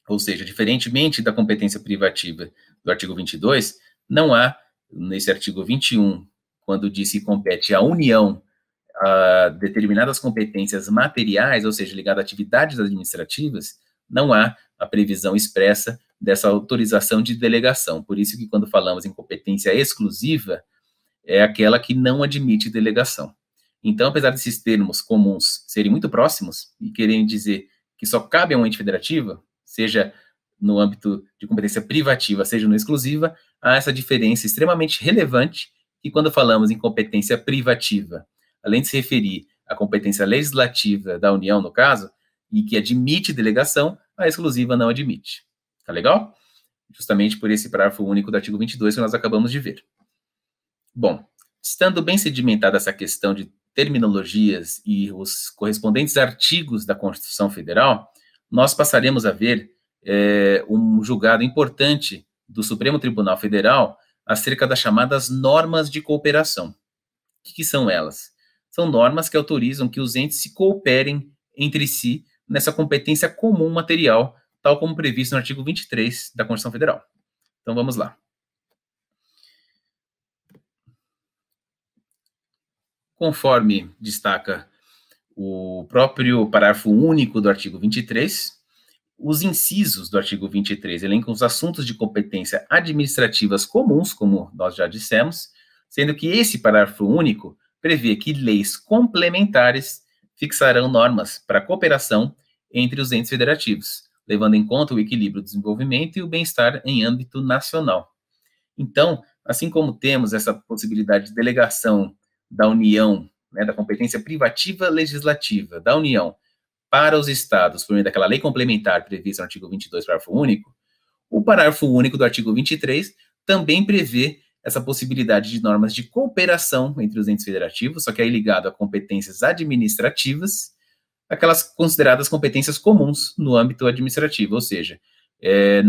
Ou seja, diferentemente da competência privativa do artigo 22, não há, nesse artigo 21, quando diz que compete à União a determinadas competências materiais, ou seja, ligadas a atividades administrativas, não há a previsão expressa dessa autorização de delegação. Por isso que quando falamos em competência exclusiva, é aquela que não admite delegação. Então, apesar desses termos comuns serem muito próximos e querem dizer que só cabe a um ente federativo, seja no âmbito de competência privativa, seja no exclusiva, há essa diferença extremamente relevante que quando falamos em competência privativa, além de se referir à competência legislativa da União, no caso, e que admite delegação, a exclusiva não admite. Tá legal? Justamente por esse parágrafo único do artigo 22 que nós acabamos de ver. Bom, estando bem sedimentada essa questão de terminologias e os correspondentes artigos da Constituição Federal, nós passaremos a ver um julgado importante do Supremo Tribunal Federal acerca das chamadas normas de cooperação. O que são elas? São normas que autorizam que os entes se cooperem entre si nessa competência comum material, tal como previsto no artigo 23 da Constituição Federal. Então, vamos lá. Conforme destaca o próprio parágrafo único do artigo 23, os incisos do artigo 23 elencam os assuntos de competência administrativas comuns, como nós já dissemos, sendo que esse parágrafo único prevê que leis complementares fixarão normas para a cooperação entre os entes federativos, levando em conta o equilíbrio do desenvolvimento e o bem-estar em âmbito nacional. Então, assim como temos essa possibilidade de delegação da União, né, da competência privativa legislativa da União para os estados, por meio daquela lei complementar prevista no artigo 22, parágrafo único, o parágrafo único do artigo 23 também prevê essa possibilidade de normas de cooperação entre os entes federativos, só que aí ligado a competências administrativas, aquelas consideradas competências comuns no âmbito administrativo, ou seja,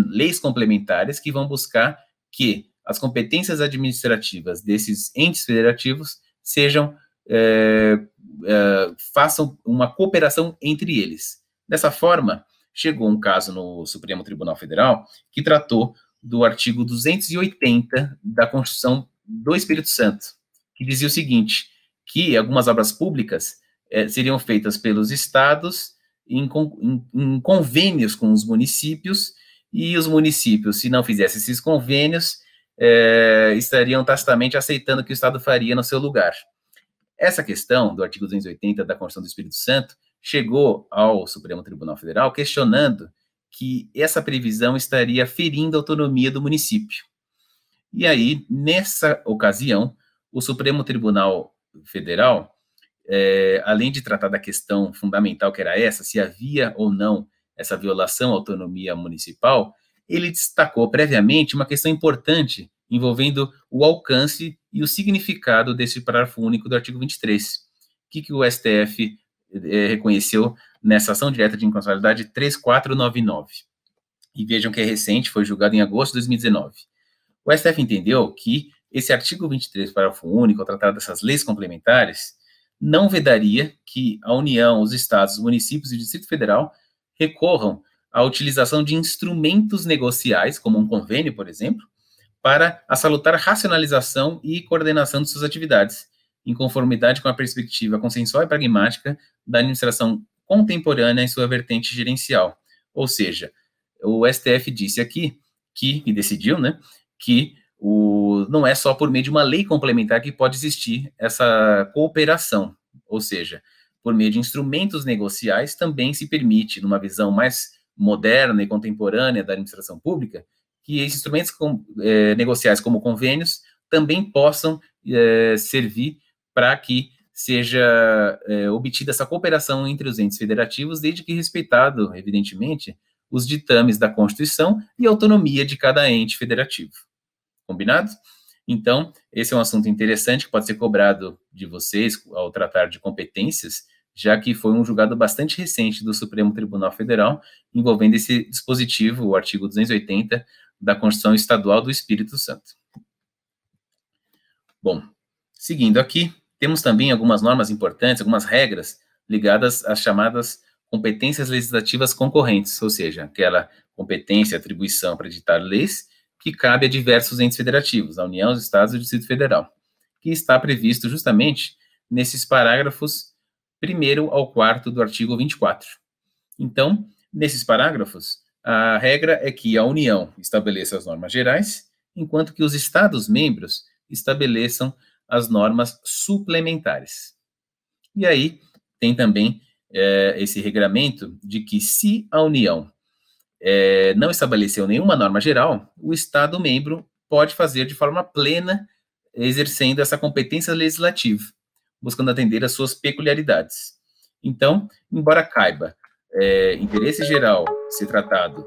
leis complementares que vão buscar que as competências administrativas desses entes federativos façam uma cooperação entre eles. Dessa forma, chegou um caso no Supremo Tribunal Federal que tratou do artigo 280 da Constituição do Espírito Santo, que dizia o seguinte, que algumas obras públicas seriam feitas pelos estados em convênios com os municípios, e os municípios, se não fizessem esses convênios, estariam tacitamente aceitando o que o Estado faria no seu lugar. Essa questão do artigo 280 da Constituição do Espírito Santo chegou ao Supremo Tribunal Federal questionando que essa previsão estaria ferindo a autonomia do município. E aí, nessa ocasião, o Supremo Tribunal Federal, além de tratar da questão fundamental que era essa, se havia ou não essa violação à autonomia municipal, ele destacou previamente uma questão importante envolvendo o alcance e o significado desse parágrafo único do artigo 23. O que o STF reconheceu nessa ação direta de inconstitucionalidade 3499. E vejam que é recente, foi julgado em agosto de 2019. O STF entendeu que esse artigo 23, parágrafo único, ao tratar dessas leis complementares, não vedaria que a União, os estados, os municípios e o Distrito Federal recorram à utilização de instrumentos negociais, como um convênio, por exemplo, para a salutar racionalização e coordenação de suas atividades, em conformidade com a perspectiva consensual e pragmática da administração contemporânea em sua vertente gerencial. Ou seja, o STF disse aqui, e decidiu, né, que não é só por meio de uma lei complementar que pode existir essa cooperação, ou seja, por meio de instrumentos negociais também se permite, numa visão mais moderna e contemporânea da administração pública, que esses instrumentos negociais como convênios também possam servir para que seja obtida essa cooperação entre os entes federativos, desde que respeitado, evidentemente, os ditames da Constituição e a autonomia de cada ente federativo. Combinado? Então, esse é um assunto interessante que pode ser cobrado de vocês ao tratar de competências, já que foi um julgado bastante recente do Supremo Tribunal Federal, envolvendo esse dispositivo, o artigo 280 da Constituição Estadual do Espírito Santo. Bom, seguindo aqui, temos também algumas normas importantes, algumas regras ligadas às chamadas competências legislativas concorrentes, ou seja, aquela competência, atribuição para editar leis que cabe a diversos entes federativos, a União, os Estados e o Distrito Federal, que está previsto justamente nesses parágrafos 1º ao 4º do artigo 24. Então, nesses parágrafos, a regra é que a União estabeleça as normas gerais, enquanto que os Estados-membros estabeleçam as normas suplementares. E aí, tem também esse regramento de que se a União não estabeleceu nenhuma norma geral, o Estado-membro pode fazer de forma plena, exercendo essa competência legislativa, buscando atender às suas peculiaridades. Então, embora caiba interesse geral ser tratado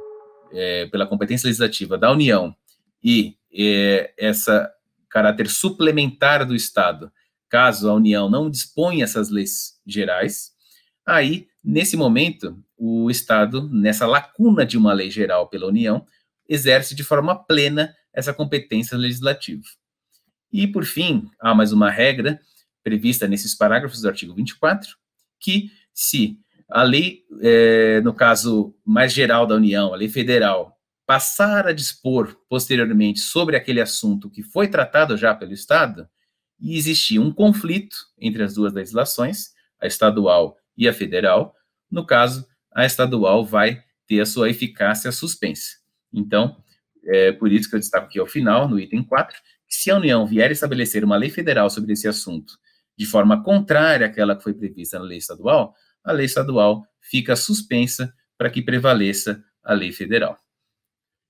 pela competência legislativa da União e essa caráter suplementar do Estado, caso a União não disponha essas leis gerais, aí, nesse momento, o Estado, nessa lacuna de uma lei geral pela União, exerce de forma plena essa competência legislativa. E, por fim, há mais uma regra prevista nesses parágrafos do artigo 24, que se a lei, no caso mais geral da União, a lei federal, passar a dispor posteriormente sobre aquele assunto que foi tratado já pelo Estado, e existir um conflito entre as duas legislações, a estadual e a federal, no caso, a estadual vai ter a sua eficácia suspensa. Então, por isso que eu destaco aqui ao final, no item 4, que se a União vier estabelecer uma lei federal sobre esse assunto de forma contrária àquela que foi prevista na lei estadual, a lei estadual fica suspensa para que prevaleça a lei federal.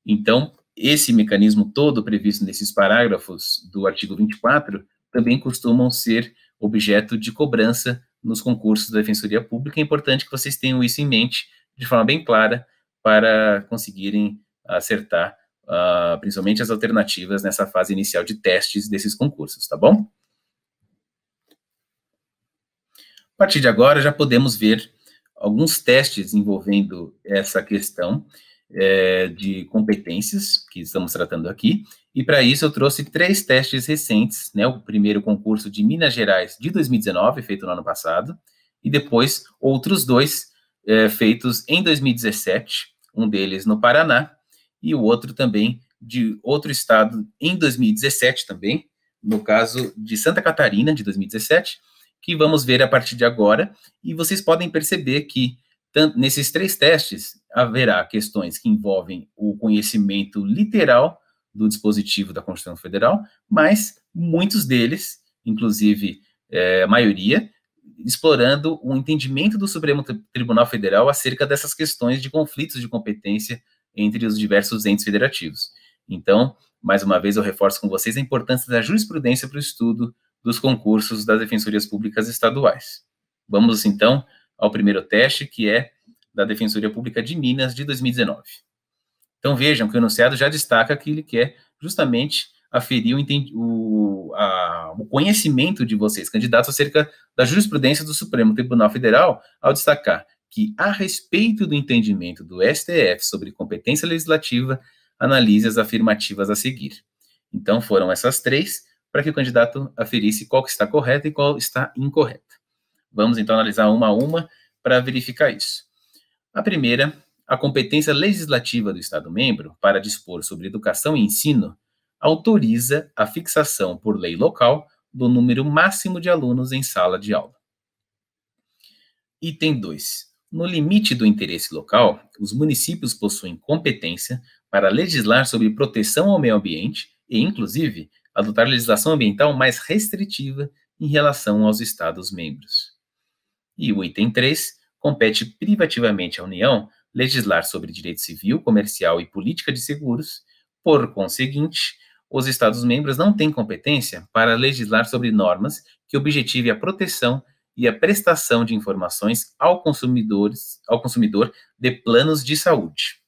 Então, esse mecanismo todo previsto nesses parágrafos do artigo 24 também costumam ser objeto de cobrança nos concursos da Defensoria Pública. É importante que vocês tenham isso em mente de forma bem clara para conseguirem acertar, principalmente as alternativas nessa fase inicial de testes desses concursos, tá bom? A partir de agora, já podemos ver alguns testes envolvendo essa questão de competências que estamos tratando aqui, e para isso eu trouxe 3 testes recentes, né, o primeiro concurso de Minas Gerais de 2019, feito no ano passado, e depois outros 2 feitos em 2017, um deles no Paraná, e o outro também de outro estado em 2017 também, no caso de Santa Catarina, de 2017, que vamos ver a partir de agora, e vocês podem perceber que nesses 3 testes, haverá questões que envolvem o conhecimento literal do dispositivo da Constituição Federal, mas muitos deles, inclusive a maioria, explorando o entendimento do Supremo Tribunal Federal acerca dessas questões de conflitos de competência entre os diversos entes federativos. Então, mais uma vez, eu reforço com vocês a importância da jurisprudência para o estudo dos concursos das defensorias públicas estaduais. Vamos, então, ao primeiro teste, que é da Defensoria Pública de Minas, de 2019. Então, vejam que o enunciado já destaca que ele quer justamente aferir o conhecimento de vocês, candidatos, acerca da jurisprudência do Supremo Tribunal Federal, ao destacar que, a respeito do entendimento do STF sobre competência legislativa, analise as afirmativas a seguir. Então, foram essas três, para que o candidato aferisse qual que está correta e qual está incorreta. Vamos, então, analisar uma a uma para verificar isso. A primeira, a competência legislativa do Estado-membro para dispor sobre educação e ensino autoriza a fixação por lei local do número máximo de alunos em sala de aula. Item 2. No limite do interesse local, os municípios possuem competência para legislar sobre proteção ao meio ambiente e, inclusive, adotar legislação ambiental mais restritiva em relação aos Estados-membros. E o item 3 compete privativamente à União legislar sobre direito civil, comercial e política de seguros. Por conseguinte, os Estados-membros não têm competência para legislar sobre normas que objetive a proteção e a prestação de informações ao consumidor de planos de saúde.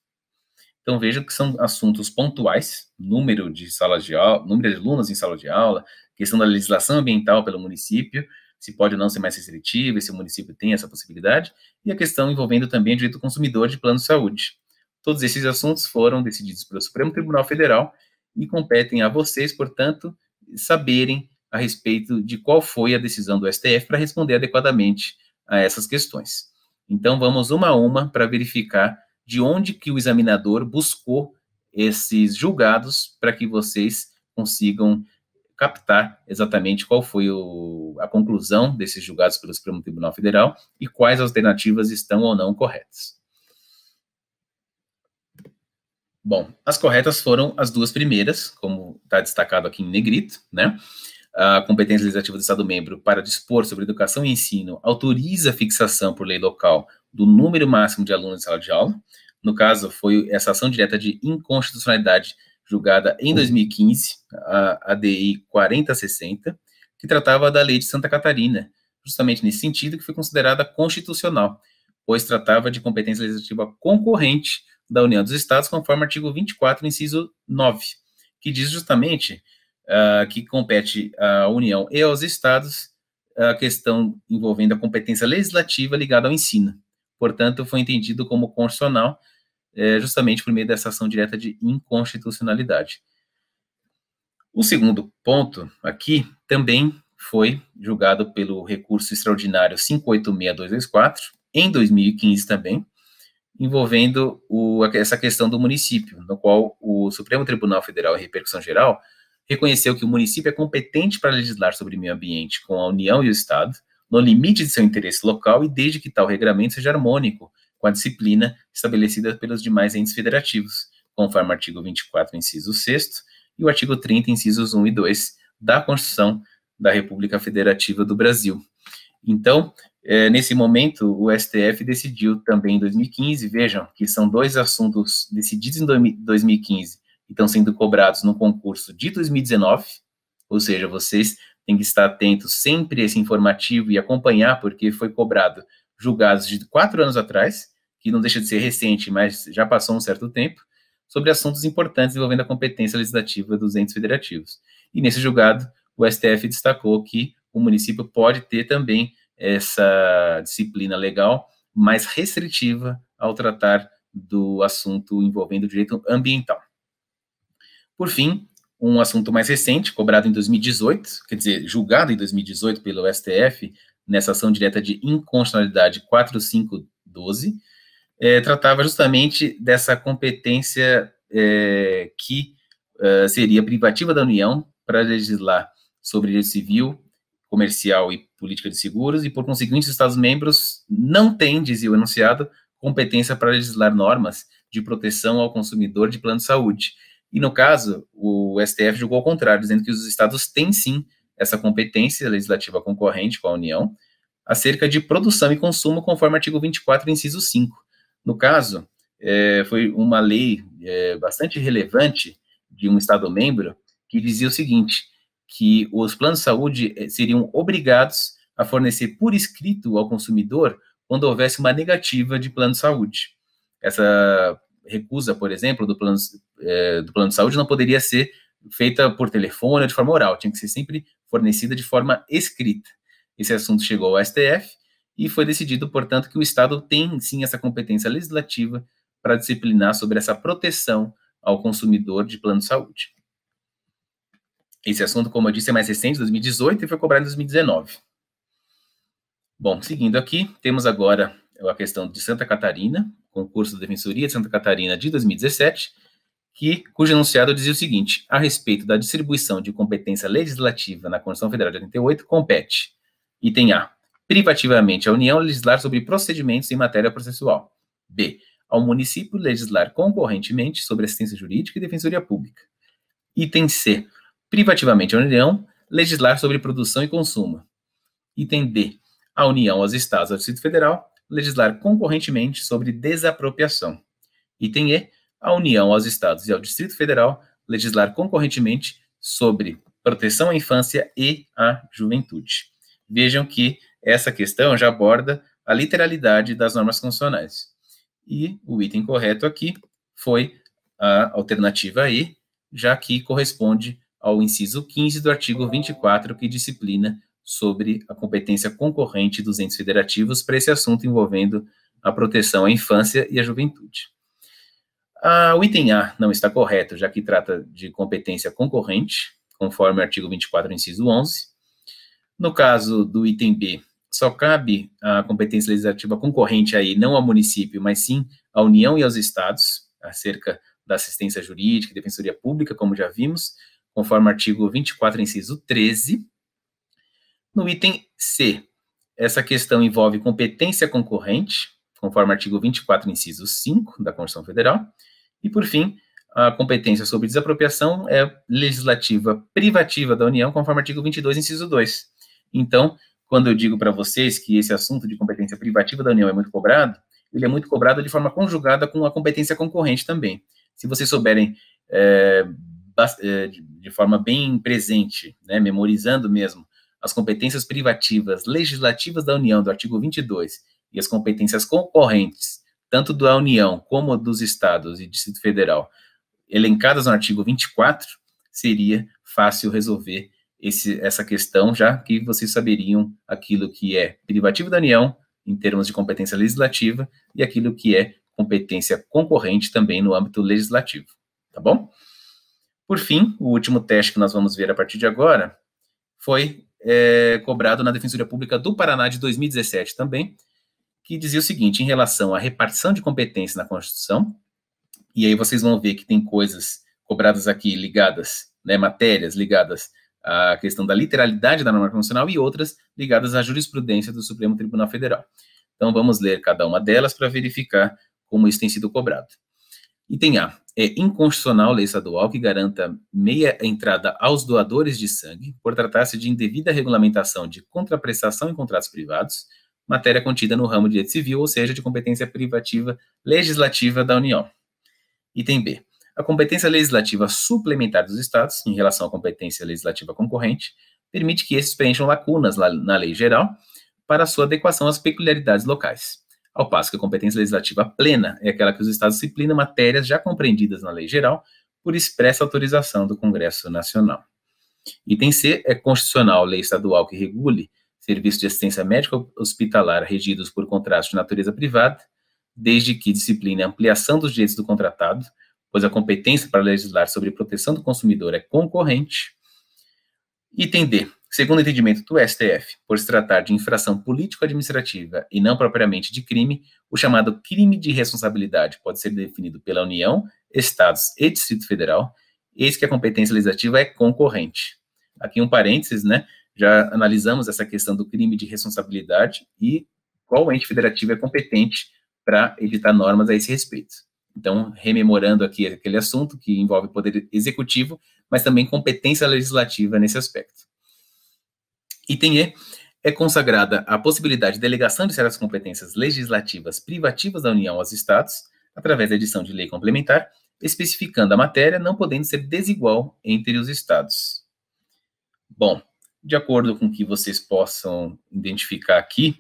Então, vejam que são assuntos pontuais: número de salas de aula, número de alunos em sala de aula, questão da legislação ambiental pelo município, se pode ou não ser mais restritiva, se o município tem essa possibilidade, e a questão envolvendo também o direito do consumidor de plano de saúde. Todos esses assuntos foram decididos pelo Supremo Tribunal Federal e competem a vocês, portanto, saberem a respeito de qual foi a decisão do STF para responder adequadamente a essas questões. Então, vamos uma a uma para verificar de onde que o examinador buscou esses julgados para que vocês consigam captar exatamente qual foi a conclusão desses julgados pelo Supremo Tribunal Federal e quais alternativas estão ou não corretas. Bom, as corretas foram as duas primeiras, como está destacado aqui em negrito, né? A competência legislativa do Estado-membro para dispor sobre educação e ensino autoriza a fixação por lei local do número máximo de alunos em sala de aula. No caso, foi essa ação direta de inconstitucionalidade julgada em 2015, a ADI 4060, que tratava da lei de Santa Catarina, justamente nesse sentido, que foi considerada constitucional, pois tratava de competência legislativa concorrente da União dos Estados, conforme o artigo 24, inciso 9, que diz justamente que compete à União e aos Estados a questão envolvendo a competência legislativa ligada ao ensino. Portanto, foi entendido como constitucional, justamente por meio dessa ação direta de inconstitucionalidade. O segundo ponto aqui também foi julgado pelo recurso extraordinário 586224, em 2015 também, envolvendo essa questão do município, no qual o Supremo Tribunal Federal, em repercussão geral, reconheceu que o município é competente para legislar sobre meio ambiente com a União e o Estado, no limite de seu interesse local e desde que tal regramento seja harmônico com a disciplina estabelecida pelos demais entes federativos, conforme o artigo 24, inciso 6º, e o artigo 30, incisos 1 e 2, da Constituição da República Federativa do Brasil. Então, nesse momento, o STF decidiu também em 2015, vejam que são dois assuntos decididos em 2015 e estão sendo cobrados no concurso de 2019, ou seja, vocês têm que estar atentos sempre a esse informativo e acompanhar, porque foi cobrado julgados de 4 anos atrás, que não deixa de ser recente, mas já passou um certo tempo, sobre assuntos importantes envolvendo a competência legislativa dos entes federativos. E nesse julgado, o STF destacou que o município pode ter também essa disciplina legal mais restritiva ao tratar do assunto envolvendo o direito ambiental. Por fim, um assunto mais recente, cobrado em 2018, quer dizer, julgado em 2018 pelo STF, nessa ação direta de inconstitucionalidade 4512, tratava justamente dessa competência que seria privativa da União para legislar sobre direito civil, comercial e política de seguros, e por conseguinte os Estados-membros não têm, dizia o enunciado, competência para legislar normas de proteção ao consumidor de plano de saúde. E no caso, o STF julgou ao contrário, dizendo que os Estados têm sim essa competência legislativa concorrente com a União, acerca de produção e consumo, conforme o artigo 24, inciso 5. No caso, foi uma lei bastante relevante de um Estado-membro que dizia o seguinte, que os planos de saúde seriam obrigados a fornecer por escrito ao consumidor quando houvesse uma negativa de plano de saúde. Essa recusa, por exemplo, do plano de saúde não poderia ser feita por telefone ou de forma oral, tinha que ser sempre fornecida de forma escrita. Esse assunto chegou ao STF e foi decidido, portanto, que o Estado tem, sim, essa competência legislativa para disciplinar sobre essa proteção ao consumidor de plano de saúde. Esse assunto, como eu disse, é mais recente, 2018, e foi cobrado em 2019. Bom, seguindo aqui, temos agora a questão de Santa Catarina, concurso da Defensoria de Santa Catarina de 2017, cujo enunciado dizia o seguinte: a respeito da distribuição de competência legislativa na Constituição Federal de 88, compete, item A, privativamente à União legislar sobre procedimentos em matéria processual. B, ao município legislar concorrentemente sobre assistência jurídica e defensoria pública. Item C, privativamente à União legislar sobre produção e consumo. Item D, a União, aos Estados e ao Distrito Federal legislar concorrentemente sobre desapropriação. Item E, a União, aos Estados e ao Distrito Federal legislar concorrentemente sobre proteção à infância e à juventude. Vejam que essa questão já aborda a literalidade das normas constitucionais. E o item correto aqui foi a alternativa E, já que corresponde ao inciso 15 do artigo 24, que disciplina sobre a competência concorrente dos entes federativos para esse assunto envolvendo a proteção à infância e à juventude. O item A não está correto, já que trata de competência concorrente, conforme o artigo 24, inciso 11. No caso do item B, só cabe a competência legislativa concorrente aí, não ao município, mas sim à União e aos Estados, acerca da assistência jurídica e defensoria pública, como já vimos, conforme o artigo 24, inciso 13. No item C, essa questão envolve competência concorrente, conforme o artigo 24, inciso 5 da Constituição Federal. E, por fim, a competência sobre desapropriação é legislativa privativa da União, conforme o artigo 22, inciso 2. Então, quando eu digo para vocês que esse assunto de competência privativa da União é muito cobrado, ele é muito cobrado de forma conjugada com a competência concorrente também. Se vocês souberem de forma bem presente, né, memorizando mesmo, as competências privativas legislativas da União, do artigo 22, e as competências concorrentes, tanto da União como dos Estados e Distrito Federal, elencadas no artigo 24, seria fácil resolver essa questão, já que vocês saberiam aquilo que é privativo da União, em termos de competência legislativa, e aquilo que é competência concorrente também no âmbito legislativo, tá bom? Por fim, o último teste que nós vamos ver a partir de agora foi cobrado na Defensoria Pública do Paraná de 2017 também, que dizia o seguinte, em relação à repartição de competências na Constituição, e aí vocês vão ver que tem coisas cobradas aqui ligadas, né, matérias ligadas à questão da literalidade da norma constitucional e outras ligadas à jurisprudência do Supremo Tribunal Federal. Então, vamos ler cada uma delas para verificar como isso tem sido cobrado. Item A, é inconstitucional lei estadual que garanta meia entrada aos doadores de sangue por tratar-se de indevida regulamentação de contraprestação em contratos privados, matéria contida no ramo de direito civil, ou seja, de competência privativa legislativa da União. Item B, a competência legislativa suplementar dos Estados, em relação à competência legislativa concorrente, permite que esses preencham lacunas na lei geral para sua adequação às peculiaridades locais. Ao passo que a competência legislativa plena é aquela que os Estados disciplinam matérias já compreendidas na lei geral por expressa autorização do Congresso Nacional. Item C, é constitucional lei estadual que regule serviços de assistência médica hospitalar regidos por contratos de natureza privada, desde que discipline a ampliação dos direitos do contratado, pois a competência para legislar sobre proteção do consumidor é concorrente. Item D, segundo o entendimento do STF, por se tratar de infração político-administrativa e não propriamente de crime, o chamado crime de responsabilidade pode ser definido pela União, Estados e Distrito Federal, eis que a competência legislativa é concorrente. Aqui um parênteses, né? Já analisamos essa questão do crime de responsabilidade e qual ente federativo é competente para editar normas a esse respeito. Então, rememorando aqui aquele assunto que envolve poder executivo, mas também competência legislativa nesse aspecto. Item E, é consagrada a possibilidade de delegação de certas competências legislativas privativas da União aos Estados, através da edição de lei complementar, especificando a matéria, não podendo ser desigual entre os Estados. Bom, de acordo com o que vocês possam identificar aqui,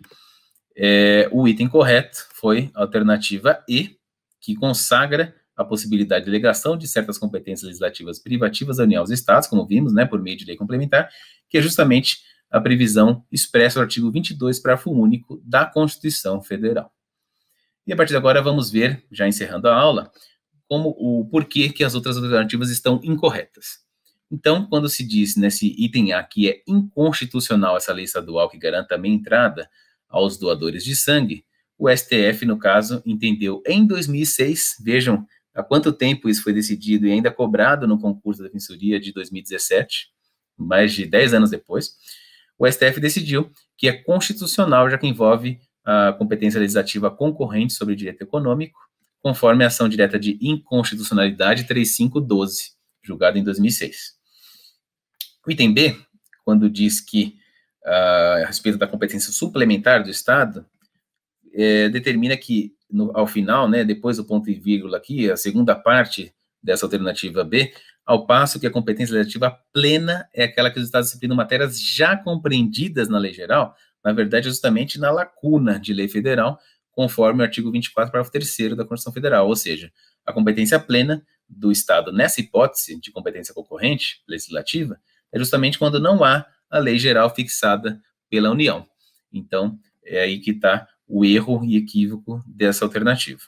o item correto foi a alternativa E, que consagra a possibilidade de delegação de certas competências legislativas privativas da União aos Estados, como vimos, né, por meio de lei complementar, que é justamente a previsão expressa no artigo 22, parágrafo único da Constituição Federal. E a partir de agora vamos ver, já encerrando a aula, como o porquê que as outras alternativas estão incorretas. Então, quando se diz nesse item A que é inconstitucional essa lei estadual que garanta a meia entrada aos doadores de sangue, o STF, no caso, entendeu em 2006, vejam há quanto tempo isso foi decidido e ainda cobrado no concurso da Defensoria de 2017, mais de 10 anos depois, o STF decidiu que é constitucional, já que envolve a competência legislativa concorrente sobre direito econômico, conforme a ação direta de inconstitucionalidade 3512, julgada em 2006. O item B, quando diz que, a respeito da competência suplementar do Estado, determina que, ao final, né, depois do ponto e vírgula aqui, a segunda parte dessa alternativa B, ao passo que a competência legislativa plena é aquela que os Estados disciplinam matérias já compreendidas na lei geral, na verdade, justamente na lacuna de lei federal, conforme o artigo 24, parágrafo 3º da Constituição Federal, ou seja, a competência plena do Estado nessa hipótese de competência concorrente legislativa é justamente quando não há a lei geral fixada pela União. Então, é aí que está o erro e equívoco dessa alternativa.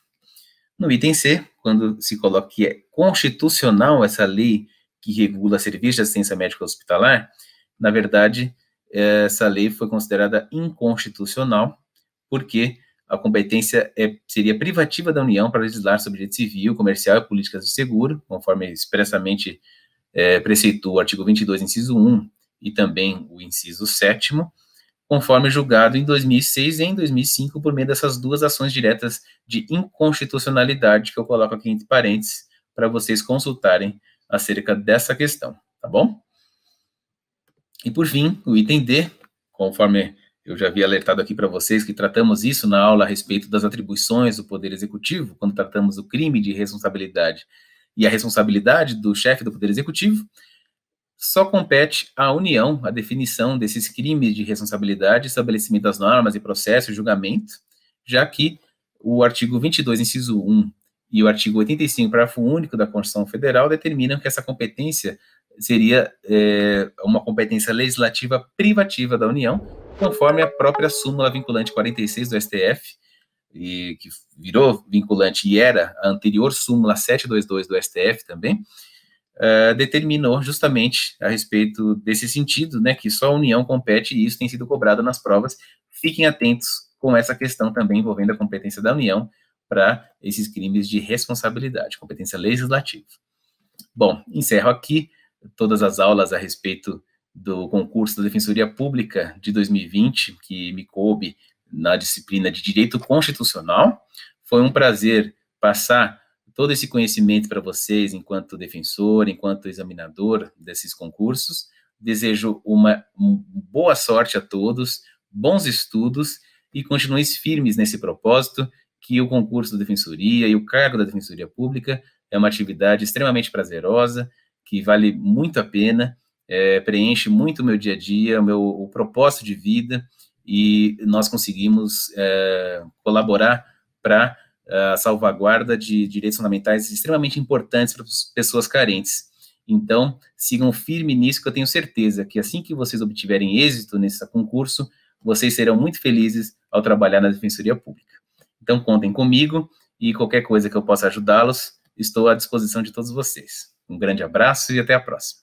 No item C, quando se coloca que é constitucional essa lei que regula serviços de assistência médica hospitalar, na verdade, essa lei foi considerada inconstitucional, porque a competência seria privativa da União para legislar sobre direito civil, comercial e políticas de seguro, conforme expressamente preceitua o artigo 22, inciso 1, e também o inciso 7º, conforme julgado em 2006 e em 2005 por meio dessas duas ações diretas de inconstitucionalidade que eu coloco aqui entre parênteses para vocês consultarem acerca dessa questão, tá bom? E por fim, o item D, conforme eu já havia alertado aqui para vocês que tratamos isso na aula a respeito das atribuições do Poder Executivo, quando tratamos o crime de responsabilidade e a responsabilidade do chefe do Poder Executivo, só compete à União a definição desses crimes de responsabilidade, estabelecimento das normas e processo e julgamento, já que o artigo 22, inciso 1, e o artigo 85, parágrafo único da Constituição Federal determinam que essa competência seria uma competência legislativa privativa da União, conforme a própria súmula vinculante 46 do STF, e que virou vinculante e era a anterior súmula 722 do STF também, determinou justamente a respeito desse sentido, né, que só a União compete, e isso tem sido cobrado nas provas. Fiquem atentos com essa questão também envolvendo a competência da União para esses crimes de responsabilidade, competência legislativa. Bom, encerro aqui todas as aulas a respeito do concurso da Defensoria Pública de 2020, que me coube na disciplina de Direito Constitucional. Foi um prazer passar todo esse conhecimento para vocês enquanto defensor, enquanto examinador desses concursos. Desejo uma boa sorte a todos, bons estudos e continuem firmes nesse propósito, que o concurso da Defensoria e o cargo da Defensoria Pública é uma atividade extremamente prazerosa, que vale muito a pena, preenche muito o meu dia a dia, o propósito de vida, e nós conseguimos colaborar para a salvaguarda de direitos fundamentais extremamente importantes para as pessoas carentes. Então, sigam firme nisso, que eu tenho certeza que assim que vocês obtiverem êxito nesse concurso, vocês serão muito felizes ao trabalhar na Defensoria Pública. Então, contem comigo, e qualquer coisa que eu possa ajudá-los, estou à disposição de todos vocês. Um grande abraço e até a próxima.